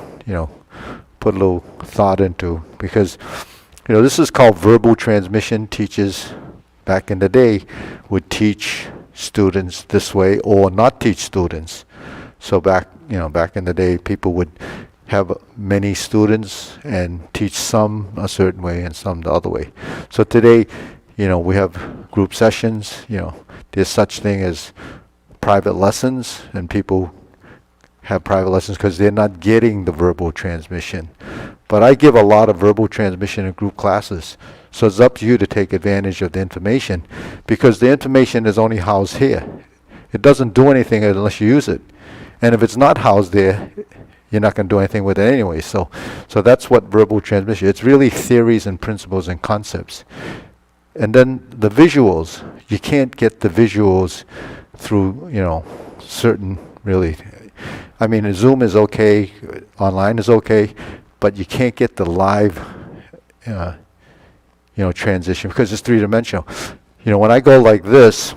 put a little thought into, because, this is called verbal transmission. Teachers back in the day would teach students this way or not teach students. So back in the day, people would have many students and teach some a certain way and some the other way. So today, we have group sessions. There's such thing as private lessons, and people have private lessons because they're not getting the verbal transmission. But I give a lot of verbal transmission in group classes. So it's up to you to take advantage of the information, because the information is only housed here. It doesn't do anything unless you use it. And if it's not housed there, you're not going to do anything with it anyway. So that's what verbal transmission. It's really theories and principles and concepts. And then the visuals. You can't get the visuals through, certain really. I mean, Zoom is okay, online is okay, but you can't get the live, transition because it's three-dimensional. When I go like this,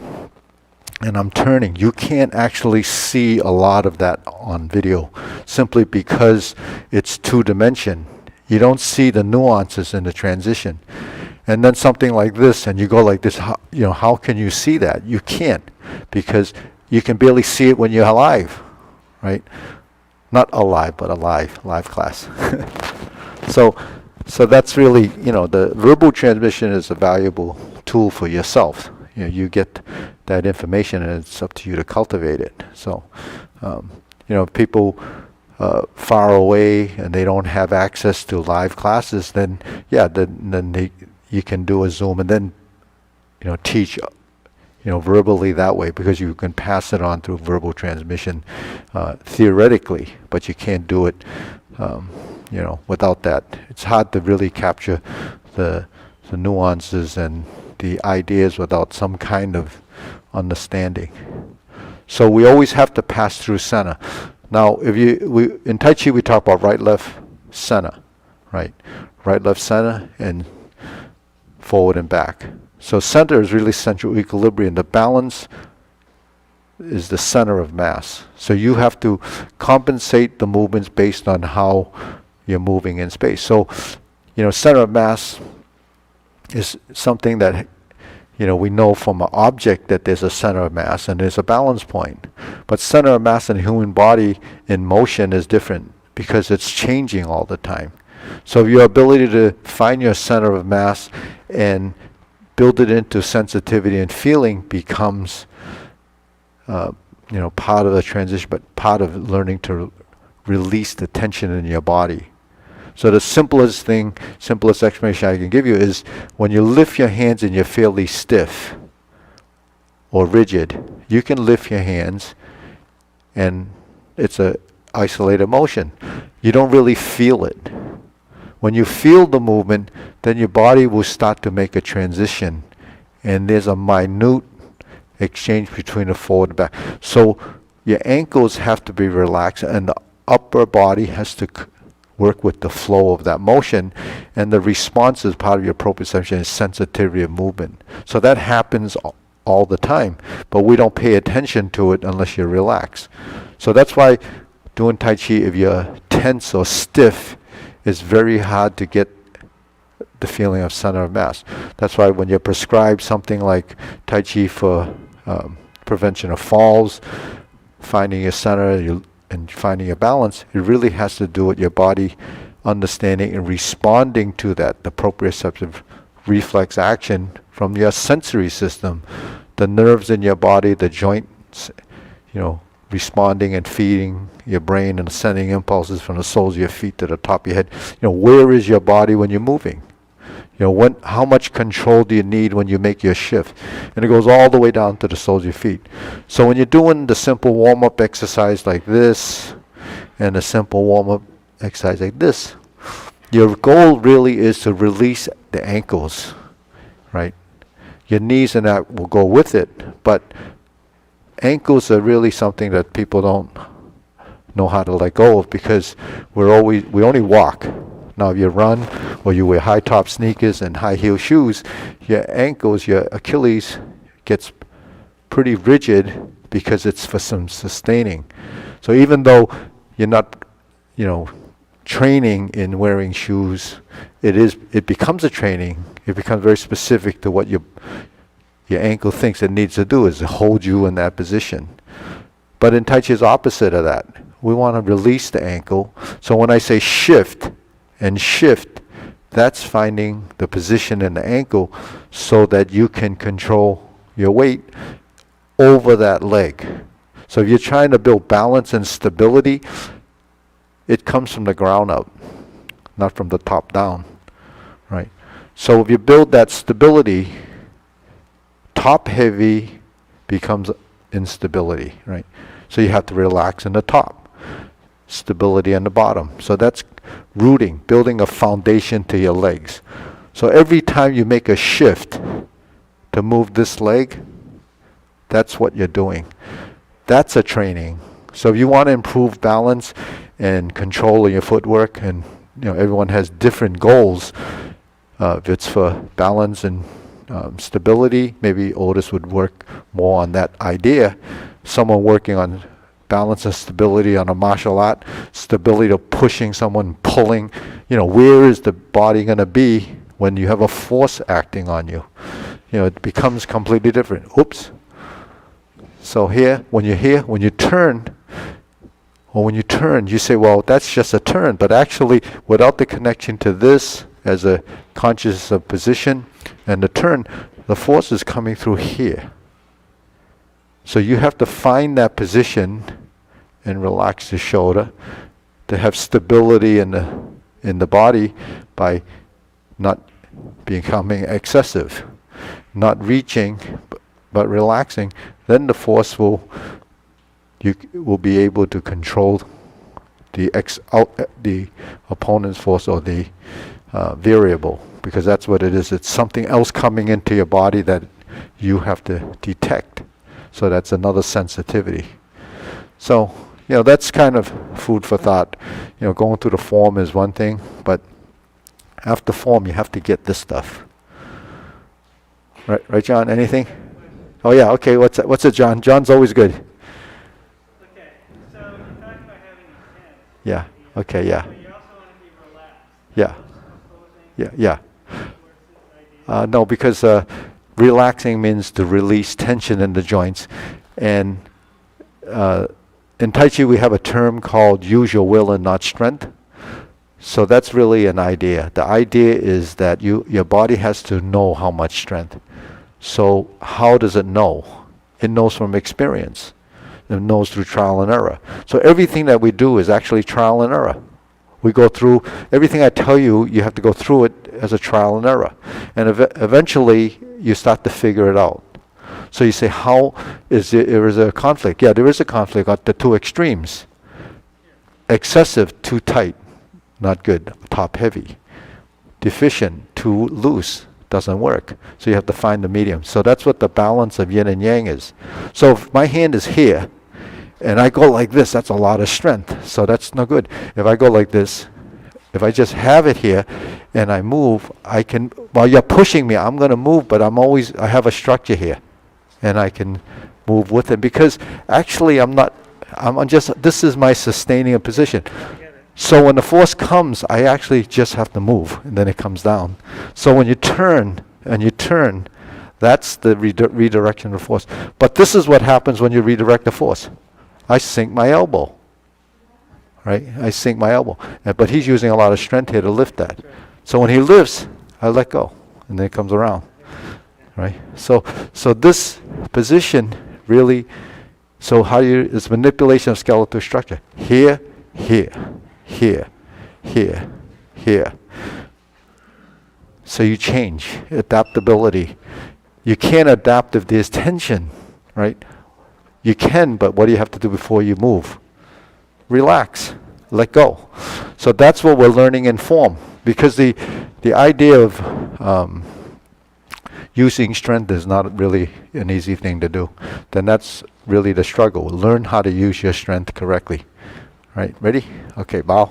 and I'm turning, you can't actually see a lot of that on video simply because it's two-dimension. You don't see the nuances in the transition. And then something like this, and you go like this, how can you see that? You can't, because you can barely see it when you're alive, right? Not alive, but live class. So that's really, the verbal transmission is a valuable tool for yourself. you get that information, and it's up to you to cultivate it. So, people far away and they don't have access to live classes, then you can do a Zoom and then teach verbally that way, because you can pass it on through verbal transmission theoretically, but you can't do it without that. It's hard to really capture the nuances and the ideas without some kind of understanding. So we always have to pass through center. Now, in Tai Chi we talk about right, left, center, right, left, center, and forward and back. So center is really central equilibrium. The balance is the center of mass. So you have to compensate the movements based on how you're moving in space. So, center of mass is something that, we know from an object that there's a center of mass and there's a balance point. But center of mass in the human body in motion is different because it's changing all the time. So your ability to find your center of mass and build it into sensitivity and feeling becomes, part of the transition, but part of learning to release the tension in your body. So the simplest explanation I can give you is when you lift your hands and you're fairly stiff or rigid, you can lift your hands and it's a isolated motion. You don't really feel it. When you feel the movement, then your body will start to make a transition, and there's a minute exchange between the forward and back. So your ankles have to be relaxed, and the upper body has to work with the flow of that motion, and the response is part of your proprioception and sensitivity of movement. So that happens all the time, but we don't pay attention to it unless you're relaxed. So that's why doing Tai Chi, if you're tense or stiff, it's very hard to get the feeling of center of mass. That's why when you're prescribed something like Tai Chi for prevention of falls, finding your center and finding your balance, it really has to do with your body understanding and responding to that, the proprioceptive reflex action from your sensory system, the nerves in your body, the joints, responding and feeding your brain and sending impulses from the soles of your feet to the top of your head. Where is your body when you're moving? How much control do you need when you make your shift? And it goes all the way down to the soles of your feet. So when you're doing the simple warm-up exercise like this and a simple warm-up exercise like this, your goal really is to release the ankles, right? Your knees and that will go with it, but ankles are really something that people don't know how to let go of, because we only walk. Now if you run or you wear high top sneakers and high heel shoes, your ankles, your Achilles gets pretty rigid because it's for some sustaining. So even though you're not, training in wearing shoes, it becomes a training. It becomes very specific to what your ankle thinks it needs to do, is to hold you in that position. But in Tai Chi is opposite of that. We want to release the ankle. So when I say shift, that's finding the position in the ankle so that you can control your weight over that leg. So if you're trying to build balance and stability, it comes from the ground up, not from the top down, right? So if you build that stability, top heavy becomes instability, right? So you have to relax in the top, stability in the bottom. So that's rooting, building a foundation to your legs. So every time you make a shift to move this leg, that's what you're doing. That's a training. So if you want to improve balance and control of your footwork, and everyone has different goals. If it's for balance and stability, maybe Otis would work more on that idea. Someone working on balance and stability on a martial art, stability to pushing someone, pulling, where is the body going to be when you have a force acting on you? It becomes completely different. Oops. So when you turn, you say, well, that's just a turn. But actually, without the connection to this as a conscious of position and the turn, the force is coming through here. So you have to find that position and relax the shoulder to have stability in the body by not becoming excessive, not reaching, but relaxing. Then the force you will be able to control the opponent's force, or the variable, because that's what it is. It's something else coming into your body that you have to detect. So that's another sensitivity. So, that's kind of food for thought. Going through the form is one thing, but after form, you have to get this stuff. Right, John? Anything? Oh yeah. Okay. What's it, John? John's always good. Okay. So you talked about having intent. Yeah. Okay. Yeah. But you also want to be relaxed. Yeah. Yeah. No, because relaxing means to release tension in the joints, and in Tai Chi we have a term called use your will and not strength. So that's really an idea. The idea is that your body has to know how much strength. So how does it know? It knows from experience. It knows through trial and error. So everything that we do is actually trial and error. We go through, everything I tell you, you have to go through it as a trial and error. And eventually you start to figure it out. So you say, how is there is a conflict? Yeah, there is a conflict at the two extremes. Excessive, too tight, not good, top heavy. Deficient, too loose, doesn't work. So you have to find the medium. So that's what the balance of yin and yang is. So if my hand is here, and I go like this, that's a lot of strength. So that's no good. If I go like this, if I just have it here, and I move, I can, while you're pushing me, I'm going to move, but I have a structure here. And I can move with it. Because actually this is my sustaining position. So when the force comes, I actually just have to move, and then it comes down. So when you turn, that's the redirection of the force. But this is what happens when you redirect the force. I sink my elbow, right? I sink my elbow. But he's using a lot of strength here to lift that. So when he lifts, I let go, and then it comes around, right? So this position really, it's manipulation of skeletal structure. Here, here, here, here, here. So you change, adaptability. You can't adapt if there's tension, right? You can, but what do you have to do before you move? Relax, let go. So that's what we're learning in form, because the idea of using strength is not really an easy thing to do. Then that's really the struggle. Learn how to use your strength correctly. Right, ready? Okay, bow.